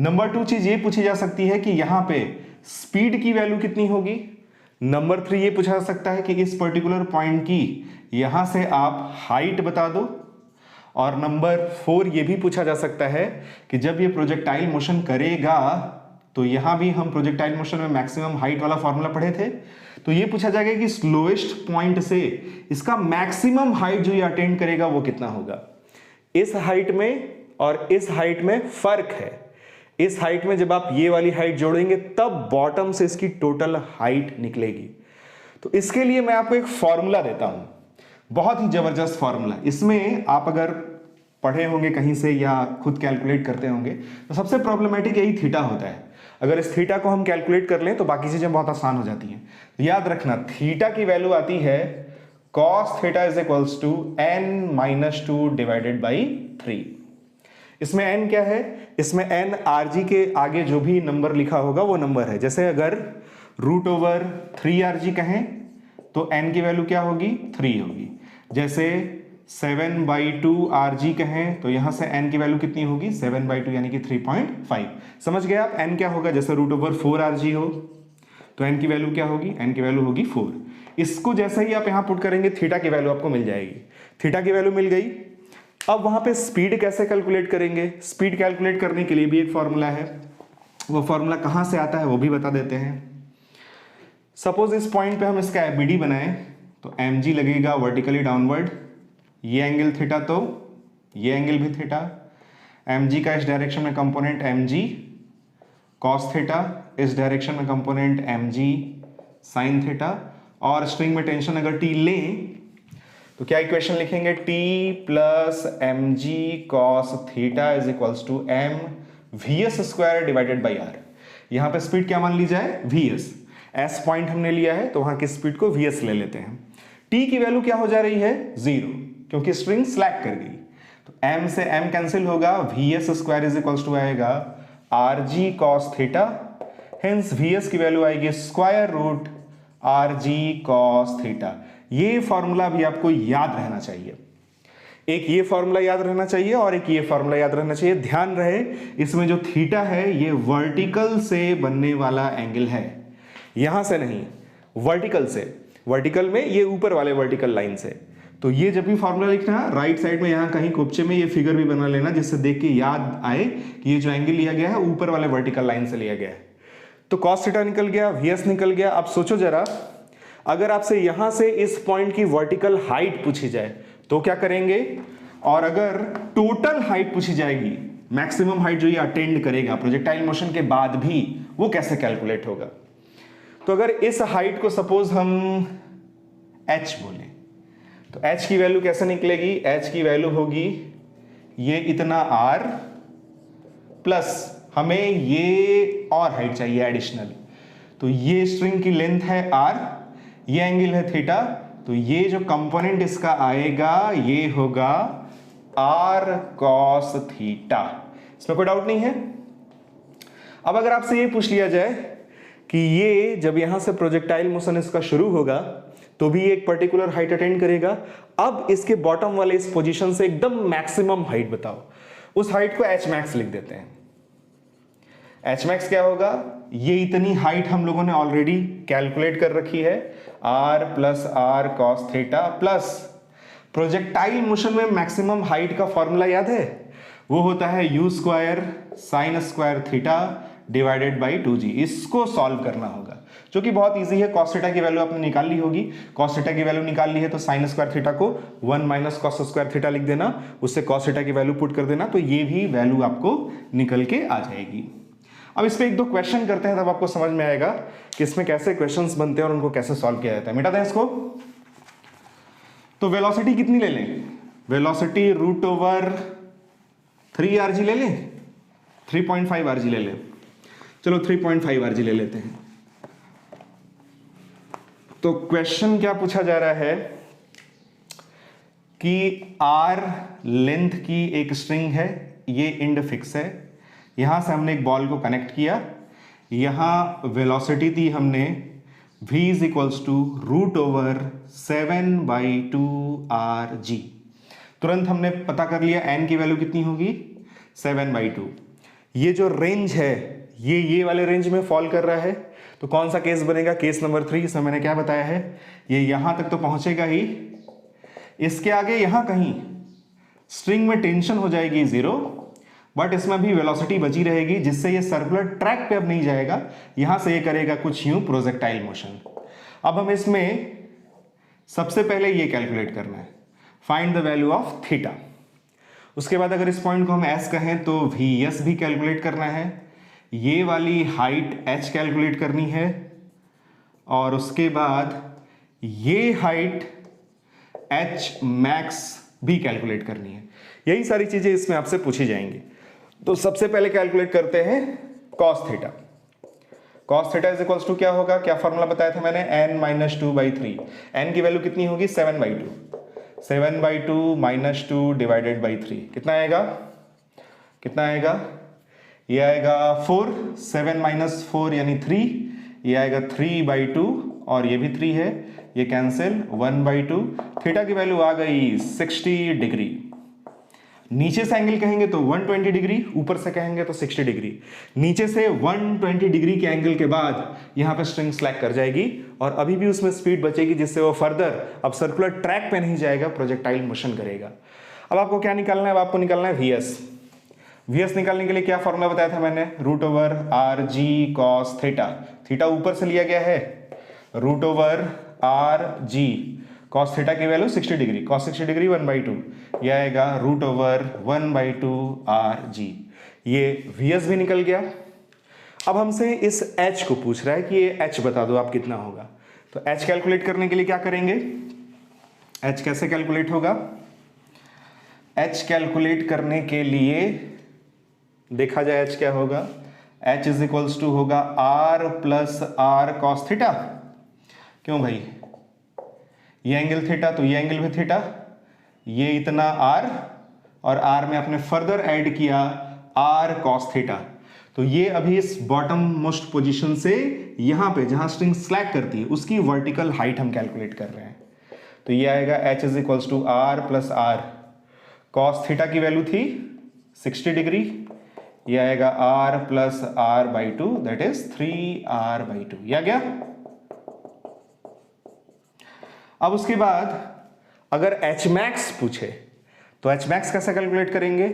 नंबर 2 चीज ये पूछी जा सकती है कि यहां पे स्पीड की वैल्यू कितनी होगी। नंबर 3 ये पूछा जा सकता है कि इस पर्टिकुलर पॉइंट की यहां से आप हाइट बता दो। और नंबर 4 ये भी पूछा जा सकता है कि जब ये प्रोजेक्टाइल मोशन करेगा, तो यहां भी हम प्रोजेक्टाइल मोशन में मैक्सिमम हाइट वाला फॉर्मूला पढ़े थे, तो ये पूछा जाएगा कि स्लोएस्ट पॉइंट से इसका मैक्सिमम हाइट जो ये अटेंड करेगा वो कितना होगा। इस हाइट में और इस हाइट में फर्क है। इस हाइट में जब आप ये वाली हाइट जोड़ेंगे तब बॉटम से इसकी टोटल हाइट निकलेगी। तो इसके लिए मैं आपको एक फॉर्मूला देता हूं, बहुत ही जबरदस्त फॉर्मूला। इसमें आप अगर पढ़े होंगे कहीं से या खुद कैलकुलेट करते होंगे, तो सबसे प्रॉब्लमेटिक यही थीटा होता है। अगर इस थीटा को हम कैलकुलेट कर लें तो बाकी चीजें बहुत आसान हो जाती हैं। तो याद रखना, थीटा की वैल्यू आती है cos theta is equals to n-2 divided by 3। इसमें n क्या है? इसमें n rg के आगे जो भी नंबर लिखा होगा वो नंबर है। जैसे अगर √3rg कहें तो n की वैल्यू क्या होगी? 3 होगी। जैसे 7/2 rg कहें तो यहां से n की वैल्यू कितनी होगी? 7/2 यानी कि 3.5। समझ गए आप n क्या होगा? जैसे √4rg हो तो n की वैल्यू क्या होगी? n की वैल्यू होगी 4। इसको जैसे ही आप यहां पुट करेंगे थीटा की वैल्यू आपको मिल जाएगी। थीटा की वैल्यू मिल गई। अब वहां पे स्पीड कैसे कैलकुलेट करेंगे? स्पीड कैलकुलेट करने के लिए भी एक फॉर्मूला है। वो फॉर्मूला कहां से आता है वो भी बता देते हैं। सपोज इस पॉइंट पे हम इसका एबीडी बनाएं तो mg लगेगा वर्टिकली डाउनवर्ड, ये एंगल थीटा तो ये एंगल भी थीटा। mg का इस डायरेक्शन में कंपोनेंट mg cos थीटा, इस डायरेक्शन में कंपोनेंट mg sin थीटा। और स्ट्रिंग में टेंशन अगर t लें तो क्या इक्वेशन लिखेंगे? t plus mg cos theta is equals to m vs square divided by r। यहां पे स्पीड क्या मान ली जाए? vs। s पॉइंट हमने लिया है तो वहां की स्पीड को vs ले लेते हैं। t की वैल्यू क्या हो जा रही है? 0, क्योंकि स्ट्रिंग स्लैक कर गई। तो m से m कैंसिल होगा, vs square is equals to आएगा rg cos theta, hence vs की वैल्यू आएगी square root rg cos theta. ये फॉर्मूला भी आपको याद रहना चाहिए। एक ये फॉर्मूला याद रहना चाहिए और एक ये फॉर्मूला याद रहना चाहिए। ध्यान रहे इसमें जो थीटा है ये वर्टिकल से बनने वाला एंगल है, यहां से नहीं, वर्टिकल से। वर्टिकल में ये ऊपर वाले वर्टिकल लाइन से। तो ये जब भी फॉर्मूला लिखना है राइट साइड में यहां कहीं कोपचे में ये फिगर भी बना लेना, जिससे देख के याद आए कि ये जो एंगल लिया गया है ऊपर वाले वर्टिकल लाइन से लिया गया है। तो cos थीटा निकल गया, vs निकल गया। अब सोचो जरा, अगर आपसे यहां से इस पॉइंट की वर्टिकल हाइट पूछी जाए तो क्या करेंगे? और अगर टोटल हाइट पूछी जाएगी, मैक्सिमम हाइट जो ये अटेंड करेगा प्रोजेक्टाइल मोशन के बाद भी, वो कैसे कैलकुलेट होगा? तो अगर इस हाइट को सपोज हम h बोले तो h की वैल्यू कैसे निकलेगी? h की वैल्यू होगी ये इतना r प्लस हमें ये और हाइट चाहिए एडिशनल। तो ये स्ट्रिंग की लेंथ है r, ये एंगल है थीटा, तो ये जो कंपोनेंट इसका आएगा ये होगा r cos थीटा। इसमें कोई डाउट नहीं है। अब अगर आपसे ये पूछ लिया जाए कि ये जब यहां से प्रोजेक्टाइल मोशन इसका शुरू होगा तो भी एक पर्टिकुलर हाइट अटेंड करेगा, अब इसके बॉटम वाले इस पोजीशन से एकदम मैक्सिमम हाइट बताओ। उस हाइट को h max लिख देते हैं। h max क्या होगा? ये इतनी हाइट हम लोगों ने ऑलरेडी कैलकुलेट कर रखी है, r plus r cos theta plus projectile motion में मैक्सिमम हाइट का फॉर्मूला याद है? वो होता है u square sine square theta divided by 2g। इसको सॉल्व करना होगा, जो कि बहुत इजी है। cos थीटा की वैल्यू आपने निकाल ली होगी। cos थीटा की वैल्यू निकाल ली है तो साइन स्क्वायर थीटा को 1 माइनस cos स्क्वायर थीटा लिख देना, उससे cos थीटा की वैल्यू पुट कर देना, तो ये भी वैल्यू आपको निकल के आ जाएगी। अब इस पे एक दो क्वेश्चन करते हैं, तब आपको समझ में आएगा कि इसमें कैसे क्वेश्चंस बनते हैं और उनको कैसे सॉल्व किया जाता है। मिटा दें इसको। तो वेलोसिटी कितनी ले लें? वेलोसिटी √3rg ले लें, 3.5 rg ले लें। चलो 3.5 rg ले लेते हैं। तो क्वेश्चन क्या पूछा जा रहा है कि r लेंथ की एक स्ट्रिंग है, ये एंड फिक्स है, यहां से हमने एक बॉल को कनेक्ट किया, यहां वेलोसिटी दी हमने v इज इक्वल्स टू √7/2 तुरंत हमने पता कर लिया n की वैल्यू कितनी होगी 7/2। ये जो रेंज है ये वाले रेंज में फॉल कर रहा है, तो कौन सा केस बनेगा, केस नंबर 3। इसमें मैंने क्या बताया है, ये यहां तक तो पहुंचेगा ही, इसके आगे यहां कहीं स्ट्रिंग में टेंशन हो जाएगी 0, बट इसमें भी वेलोसिटी बची रहेगी, जिससे ये सर्कुलर ट्रैक पे अब नहीं जाएगा, यहां से ये करेगा कुछ यूं प्रोजेक्टाइल मोशन। अब हम इसमें सबसे पहले ये कैलकुलेट करना है, find the value of theta. उसके बाद अगर इस पॉइंट को हम एस कहें तो वीएस भी कैलकुलेट करना है, ये वाली हाइट एच कैलकुलेट करनी है, और उसके बाद ये हाइट एच मैक्स भी कैलकुलेट करनी है। यही सारी चीजें इसमें आपसे पूछी जाएंगी। तो सबसे पहले कैलकुलेट करते हैं cos theta. Cos theta is equals to क्या होगा, क्या फॉर्मूला बताया था मैंने, n-2/3। n की वैल्यू कितनी होगी 7/2, 7/2 - 2 डिवाइडेड बाई 3 कितना आएगा, कितना आएगा, ये आएगा 4, 7 - 4 यानी 3, ये आएगा 3/2 और ये भी 3 है, ये कैंसिल 1/2। थीटा की वैल्यू आ गई 60 डिग्री। नीचे से एंगल कहेंगे तो 120 डिग्री, ऊपर से कहेंगे तो 60 डिग्री। नीचे से 120 डिग्री के एंगल के बाद यहां पे स्ट्रिंग स्लैक कर जाएगी और अभी भी उसमें स्पीड बचेगी, जिससे वो फर्दर अब सर्कुलर ट्रैक पे नहीं जाएगा, प्रोजेक्टाइल मोशन करेगा। अब आपको क्या निकालना है, अब आपको निकालना है वीएस। वीएस निकालने के लिए क्या फॉर्मूला बताया था मैंने, √RG cos थीटा। थीटा ऊपर से लिया गया है, √RG cos थीटा की वैल्यू 60 डिग्री, cos 60 डिग्री 1/2, यह आएगा √1/2 RG। ये VS भी निकल गया। अब हमसे इस H को पूछ रहा है कि ये H बता दो आप कितना होगा। तो H कैलकुलेट करने के लिए क्या करेंगे, H कैसे कैलकुलेट होगा, H कैलकुलेट करने के लिए देखा जाए H क्या होगा, H इज इक्वल्स टू होगा R + R cos थीटा। क्यों भाई, ये एंगल थीटा तो ये एंगल भी थीटा, ये इतना R और R में आपने फर्दर ऐड किया R cos थीटा। तो ये अभी इस बॉटम मोस्ट पोजीशन से यहां पे जहां स्ट्रिंग स्लैक करती है उसकी वर्टिकल हाइट हम कैलकुलेट कर रहे हैं। तो ये आएगा H is equals to R + R cos theta की वैल्यू थी 60 डिग्री, ये आएगा R + R/2 that is 3R/2। ये आ गया। अब उसके बाद अगर H मैक्स पूछे तो H मैक्स कैसे कैलकुलेट करेंगे,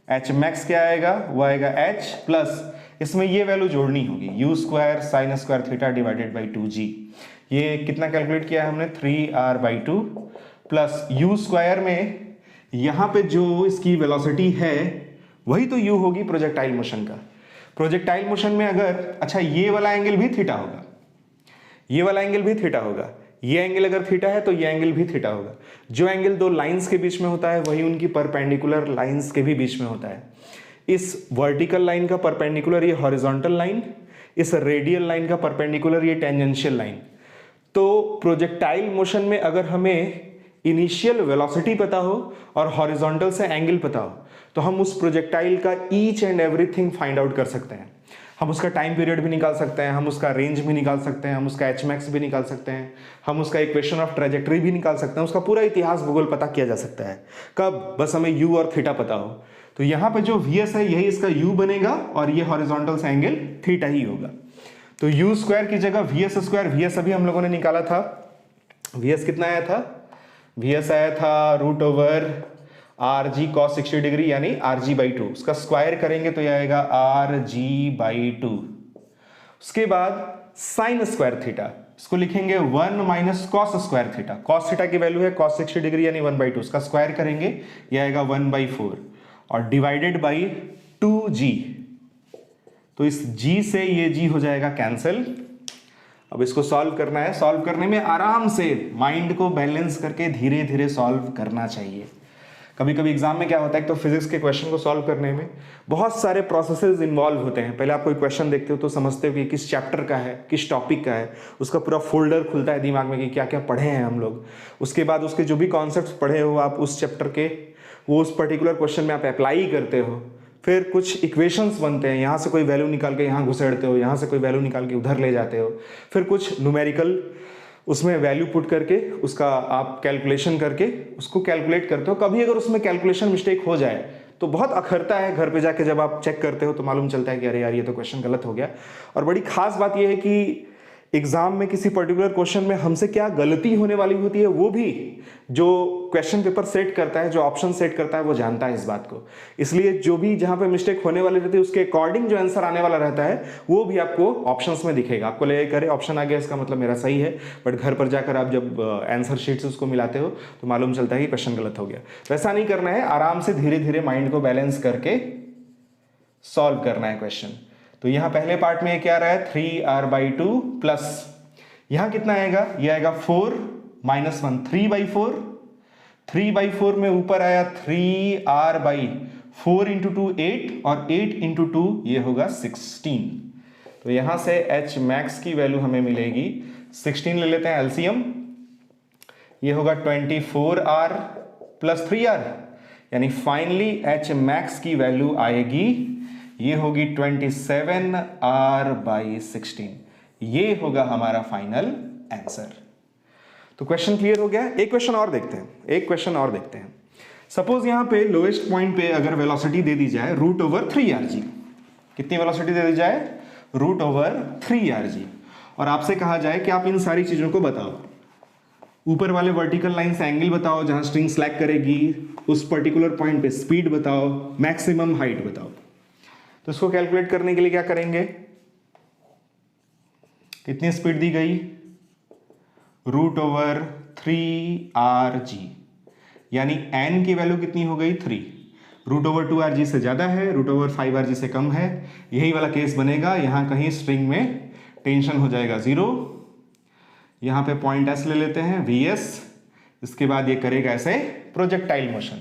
H मैक्स क्या आएगा, वो आएगा H प्लस इसमें ये वैल्यू जोड़नी होगी u² sin² theta divided by 2g। ये कितना कैलकुलेट किया है हमने 3R/2 प्लस u² में यहां पे जो इसकी वेलोसिटी है वही तो u होगी प्रोजेक्टाइल मोशन का। प्रोजेक्टाइल मोशन में अगर अच्छा ये वाला एंगल भी थीटा होगा, ये वाला एंगल भी थीटा होगा, ये एंगल अगर थीटा है तो ये एंगल भी थीटा होगा। जो एंगल दो लाइंस के बीच में होता है वही उनकी परपेंडिकुलर लाइंस के भी बीच में होता है। इस वर्टिकल लाइन का परपेंडिकुलर ये हॉरिजॉन्टल लाइन, इस रेडियल लाइन का परपेंडिकुलर ये टेंजेंशियल लाइन। तो प्रोजेक्टाइल मोशन में अगर हमें इनिशियल वेलोसिटी पता हो और हॉरिजॉन्टल से एंगल पता हो तो हम उस प्रोजेक्टाइल का each and everything find out कर सकते हैं। हम उसका टाइम पीरियड भी निकाल सकते हैं, हम उसका रेंज भी निकाल सकते हैं, हम उसका एच मैक्स भी निकाल सकते हैं, हम उसका इक्वेशन ऑफ ट्रेजेक्टरी भी निकाल सकते हैं, उसका पूरा इतिहास भूगोल पता किया जा सकता है। कब, बस हमें यू और थीटा पता हो। तो यहाँ पे जो वीएस है यही इसका यू बनेगा और ये हॉरिजॉन्टल से एंगल थीटा ही होगा। तो u² की जगह VS², VS अभी हम लोगों ने निकाला था, VS कितना आया था, VS आया था √RG cos 60 डिग्री यानी RG/2। उसका स्क्वायर करेंगे तो यह आएगा RG/2। उसके बाद sin² थीटा, इसको लिखेंगे 1 - cos² थीटा। cos थीटा की वैल्यू है cos 60 डिग्री यानी 1/2, उसका स्क्वायर करेंगे यह आएगा 1/4 और डिवाइडेड बाई 2g। तो इस g से ये g हो जाएगा कैंसिल। अब इसको सॉल्व करना है। सॉल्व करने में आराम से माइंड को बैलेंस करके धीरे धीरे सॉल्व करना चाहिए। कभी कभी एग्जाम में क्या होता है, तो फिजिक्स के क्वेश्चन को सॉल्व करने में बहुत सारे प्रोसेसेस इन्वॉल्व होते हैं। पहले आप कोई क्वेश्चन देखते हो तो समझते हो कि किस चैप्टर का है, किस टॉपिक का है, उसका पूरा फोल्डर खुलता है दिमाग में कि क्या क्या पढ़े हैं हम लोग। उसके बाद उसके जो भी कॉन्सेप्ट्स पढ़े हो आप उस चैप्टर के, वो उस पर्टिकुलर क्वेश्चन में आप अप्लाई करते हो। फिर कुछ इक्वेशंस बनते हैं, यहाँ से कोई वैल्यू निकाल के यहाँ घुसेड़ते हो, यहाँ से कोई वैल्यू निकाल के उधर ले जाते हो, फिर कुछ न्यूमेरिकल उसमें वैल्यू पुट करके उसका आप कैलकुलेशन करके उसको कैलकुलेट करते हो। कभी अगर उसमें कैलकुलेशन मिस्टेक हो जाए तो बहुत अखरता है, घर पे जाके जब आप चेक करते हो तो मालूम चलता है कि अरे यार ये तो क्वेश्चन गलत हो गया। और बड़ी खास बात ये है कि एग्जाम में किसी पर्टिकुलर क्वेश्चन में हमसे क्या गलती होने वाली होती है वो भी जो क्वेश्चन पेपर सेट करता है, जो ऑप्शन सेट करता है, वो जानता है इस बात को। इसलिए जो भी जहां पे मिस्टेक होने वाली रहती है उसके अकॉर्डिंग जो आंसर आने वाला रहता है वो भी आपको ऑप्शंस में दिखेगा। आपको लगेगा करे ऑप्शन आ गया इसका मतलब मेरा सही है, बट घर पर जाकर आप जब आंसर शीट से उसको मिलाते हो तो मालूम चलता है कि क्वेश्चन गलत हो गया। तो ऐसा नहीं करना है, आराम से धीरे धीरे माइंड को बैलेंस करके सॉल्व करना है क्वेश्चन। तो यहां पहले पार्ट में क्या रहा है 3r/2 प्लस यहां कितना आएगा, ये आएगा 4 - 1 3/4, 3/4 में ऊपर आया 3r/4 × 2 8 और 8 × 2 ये होगा 16। तो यहां से h मैक्स की वैल्यू हमें मिलेगी 16, ले लेते हैं एलसीएम, ये होगा 24r + 3r, यानी फाइनली h मैक्स की वैल्यू आएगी, ये होगी 27r/16। ये होगा हमारा फाइनल आंसर। तो क्वेश्चन क्लियर हो गया। एक क्वेश्चन और देखते हैं, सपोज यहां पे लोएस्ट पॉइंट पे अगर वेलोसिटी दे दी जाए √3rg, कितनी वेलोसिटी दे दी जाए √3rg, और आपसे कहा जाए कि आप इन सारी चीजों को बताओ। ऊपर वाले वर्टिकल लाइन से एंगल बताओ जहां स्ट्रिंग स्लैक करेगी, उस पर्टिकुलर पॉइंट पे स्पीड बताओ, मैक्सिमम हाइट बताओ। तो इसको कैलकुलेट करने के लिए क्या करेंगे, कितनी स्पीड दी गई √3rg, यानी n की वैल्यू कितनी हो गई 3, √2rg से ज्यादा है, √5rg से कम है, यही वाला केस बनेगा। यहां कहीं स्ट्रिंग में टेंशन हो जाएगा 0, यहां पे पॉइंट s ले लेते हैं vs, इसके बाद ये करेगा ऐसे प्रोजेक्टाइल मोशन।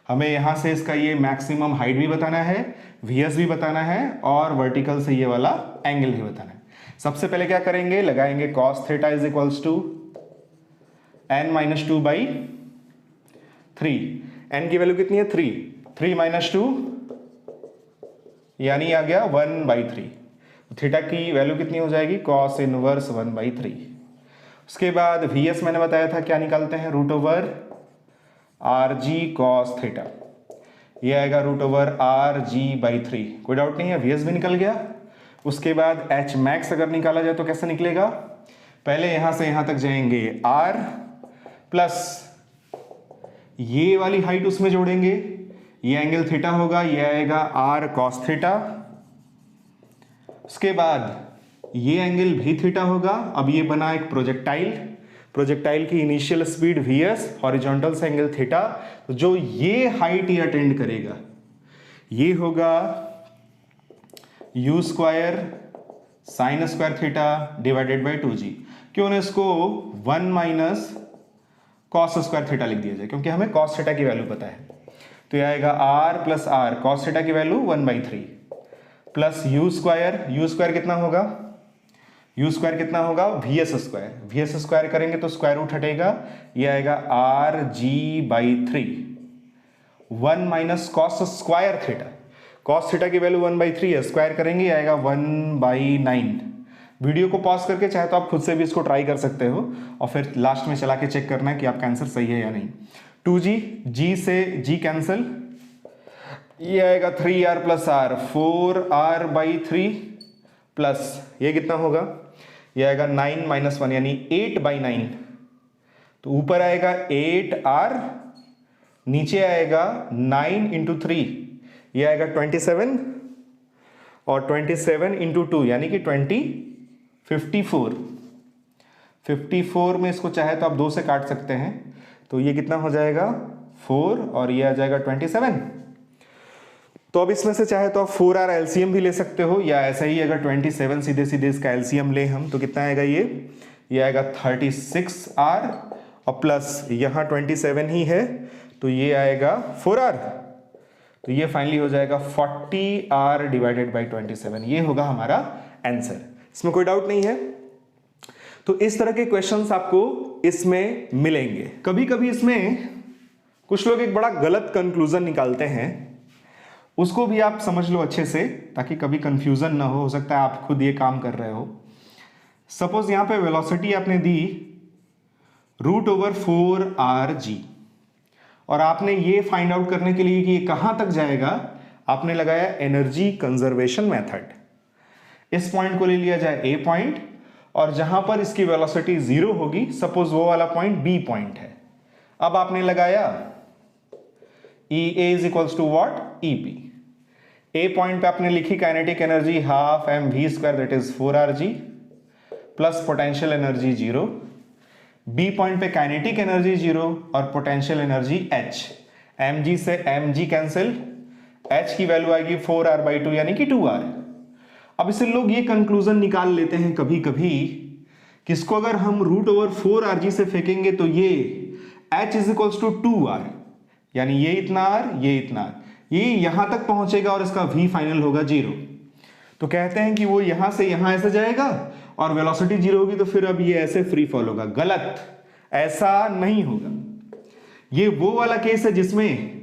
हमें यहां से इसका ये मैक्सिमम हाइट भी बताना है, vs भी बताना है, और वर्टिकल से ये वाला एंगल भी बताना है। सबसे पहले क्या करेंगे, लगाएंगे cos θ = n - 2/3, n की वैल्यू कितनी है 3, 3 - 2 यानी आ गया 1/3। थीटा की वैल्यू कितनी हो जाएगी cos इनवर्स 1/3। उसके बाद vs मैंने बताया था क्या निकालते हैं √rg cos θ, ये आएगा √rg/3। कोई डाउट नहीं है, vs भी निकल गया। उसके बाद h मैक्स अगर निकाला जाए तो कैसे निकलेगा, पहले यहां से यहां तक जाएंगे r प्लस ये वाली हाइट उसमें जोड़ेंगे, ये एंगल थीटा होगा, ये आएगा r cos θ। उसके बाद ये एंगल भी थीटा होगा। अब ये बना एक प्रोजेक्टाइल की इनिशियल स्पीड vs, हॉरिजॉन्टल से एंगल थीटा, तो जो ये हाइट ये अटेंड करेगा ये होगा u² sin² थीटा / 2g। क्यों ना इसको 1 - cos² थीटा लिख दिया जाए, क्योंकि हमें cos थीटा की वैल्यू पता है। तो ये आएगा r + r, cos थीटा की वैल्यू 1/3 प्लस u² कितना होगा, vs² करेंगे तो स्क्वायर रूट हटेगा, ये आएगा rg/3, 1 - cos² theta, cos theta की वैल्यू 1/3 है, स्क्वायर करेंगे आएगा 1/9। वीडियो को पॉज करके चाहे तो आप खुद से भी इसको ट्राई कर सकते हो और फिर लास्ट में चला के चेक करना है कि आपका आंसर सही है या नहीं। 2g, g से g कैंसिल, ये आएगा 3r + r, 4r/3 प्लस ये कितना होगा, ये आएगा 9 - 1 यानी 8/9। तो ऊपर आएगा 8r, नीचे आएगा 9 × 3, ये आएगा 27, और 27 × 2 यानी कि 54 में इसको चाहे तो आप 2 से काट सकते हैं, तो ये कितना हो जाएगा 4 और ये आ जाएगा 27। तो अब इसमें से चाहे तो आप 4r एलसीएम भी ले सकते हो, या ऐसा ही अगर 27 सीधे इसका एलसीएम ले हम तो कितना आएगा, ये आएगा 36r, और प्लस यहाँ 27 ही है तो ये आएगा 4r, तो ये फाइनली हो जाएगा 40r / 27। ये होगा हमारा आंसर, इसमें कोई डाउट नहीं है। तो इस तरह के क्वेश्चंस आपको इसमें मिलेंगे। कभी कभी इसमें कुछ लोग एक बड़ा गलत कंक्लूजन निकालते हैं, उसको भी आप समझ लो अच्छे से, ताकि कभी कंफ्यूजन ना हो सकता है आप खुद ये काम कर रहे हो। सपोज यहां पे वेलोसिटी आपने दी √4rg, और आपने ये फाइंड आउट करने के लिए कि ये कहां तक जाएगा, आपने लगाया एनर्जी कंजर्वेशन मेथड। इस पॉइंट को ले लिया जाए ए पॉइंट, और जहां पर इसकी वेलोसिटी 0 होगी, सपोज वो वाला पॉइंट बी पॉइंट है। अब आपने लगाया E A is equals to what, EP। A point पे आपने लिखी kinetic energy half mv² that is 4rg plus potential energy 0। B point पे काइनेटिक एनर्जी 0 और पोटेंशियल एनर्जी h। mg से mg कैंसिल, h की वैल्यू आएगी 4r/2 यानी कि 2r। अब इससे लोग ये कंक्लूजन निकाल लेते हैं कभी कभी कि इसको अगर हम √4rg से फेंकेंगे तो ये h is equals to 2r, यानी ये इतना r, ये इतना r, ये यहां तक पहुंचेगा और इसका v फाइनल होगा 0। तो कहते हैं कि वो यहां से यहां ऐसे जाएगा और वेलोसिटी 0 होगी, तो फिर अब ये ऐसे फ्री फॉल होगा। गलत, ऐसा नहीं होगा। ये वो वाला केस है जिसमें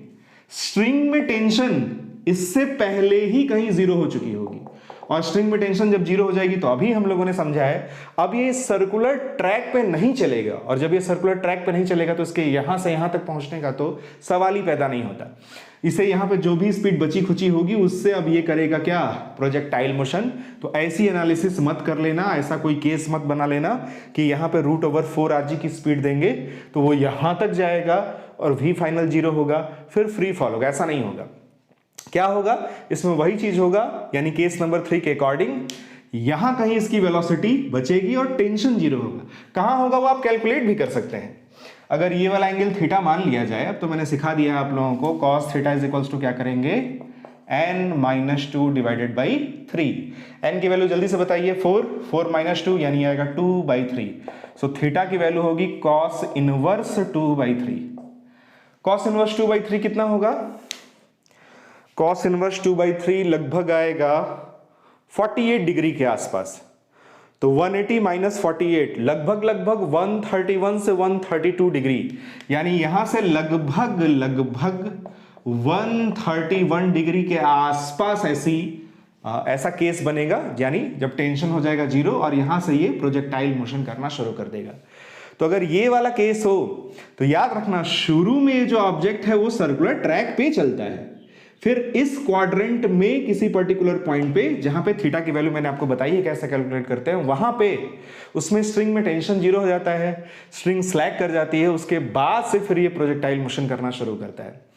स्ट्रिंग में टेंशन इससे पहले ही कहीं 0 हो चुकी होगी, और स्ट्रिंग में टेंशन जब 0 हो जाएगी तो अभी हम लोगों ने समझा है अब ये सर्कुलर ट्रैक पे नहीं चलेगा, और जब ये सर्कुलर ट्रैक पे नहीं चलेगा तो इसके यहां से यहां तक पहुंचने का तो सवाल ही पैदा नहीं होता। इसे यहां पे जो भी स्पीड बची खुची होगी उससे अब ये करेगा क्या, प्रोजेक्टाइल मोशन। तो ऐसी एनालिसिस मत कर लेना, ऐसा कोई केस मत बना लेना कि यहां पे √4rg की स्पीड देंगे तो वो यहां तक जाएगा और v फाइनल 0 होगा, फिर फ्री फॉल होगा। ऐसा नहीं होगा। क्या होगा इसमें, वही चीज होगा, यानी केस नंबर 3 के अकॉर्डिंग यहां कहीं इसकी वेलोसिटी बचेगी और टेंशन 0 होगा। कहां होगा वो आप कैलकुलेट भी कर सकते हैं। अगर ये वाला एंगल थीटा मान लिया जाए, अब तो मैंने सिखा दिया है आप लोगों को, cos theta is equals to क्या करेंगे, n-2 डिवाइडेड बाई 3। n की वैल्यू जल्दी से बताइए, 4 - 2 यानी आएगा 2/3। सो थीटा की वैल्यू होगी cos इनवर्स 2/3। cos इनवर्स 2/3 कितना होगा, cos इनवर्स 2/3 लगभग आएगा 48 डिग्री के आसपास। तो 180 - 48 लगभग 131 से 132 डिग्री, यानी यहां से लगभग 131 डिग्री के आसपास ऐसा केस बनेगा, यानी जब टेंशन हो जाएगा 0 और यहां से ये प्रोजेक्टाइल मोशन करना शुरू कर देगा। तो अगर ये वाला केस हो तो याद रखना, शुरू में जो ऑब्जेक्ट है वो सर्कुलर ट्रैक पे चलता है, फिर इस क्वाड्रेंट में किसी पर्टिकुलर पॉइंट पे, जहां पे थीटा की वैल्यू मैंने आपको बताई है कैसे कैलकुलेट करते हैं, वहां पे उसमें स्ट्रिंग में टेंशन 0 हो जाता है, स्ट्रिंग स्लैक कर जाती है, उसके बाद से फिर ये प्रोजेक्टाइल मोशन करना शुरू करता है।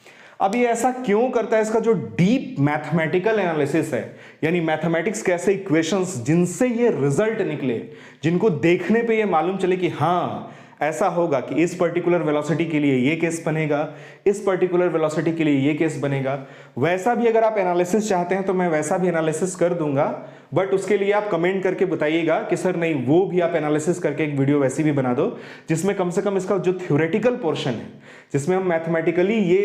अब ये ऐसा क्यों करता है, इसका जो डीप मैथमेटिकल एनालिसिस है, यानी मैथमेटिक्स के ऐसे इक्वेशंस जिनसे ये रिजल्ट निकले, जिनको देखने पे ये मालूम चले कि हाँ ऐसा होगा कि इस पर्टिकुलर वेलोसिटी के लिए ये केस बनेगा, इस पर्टिकुलर वेलोसिटी के लिए ये केस बनेगा, वैसा भी अगर आप एनालिसिस चाहते हैं तो मैं वैसा भी एनालिसिस कर दूंगा, बट उसके लिए आप कमेंट करके बताइएगा कि सर नहीं, वो भी आप एनालिसिस करके एक वीडियो वैसी भी बना दो जिसमें कम से कम इसका जो थ्योरेटिकल पोर्शन है, जिसमें हम मैथमेटिकली ये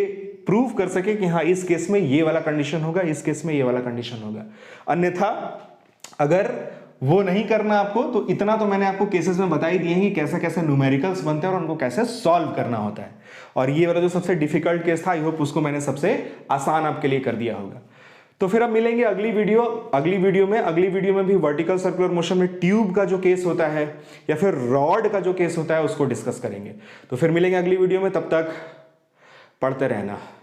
प्रूव कर सके कि हाँ इस केस में ये वाला कंडीशन होगा, इस केस में ये वाला कंडीशन होगा। अन्यथा अगर वो नहीं करना आपको, तो इतना तो मैंने आपको केसेस में बता ही दिए हैं कि कैसे कैसे न्यूमेरिकल्स बनते हैं और उनको कैसे सॉल्व करना होता है। और ये वाला जो सबसे डिफिकल्ट केस था, आई होप उसको मैंने सबसे आसान आपके लिए कर दिया होगा। तो फिर अब मिलेंगे अगली वीडियो में भी वर्टिकल सर्कुलर मोशन में ट्यूब का जो केस होता है या फिर रॉड का जो केस होता है उसको डिस्कस करेंगे। तो फिर मिलेंगे अगली वीडियो में, तब तक पढ़ते रहना।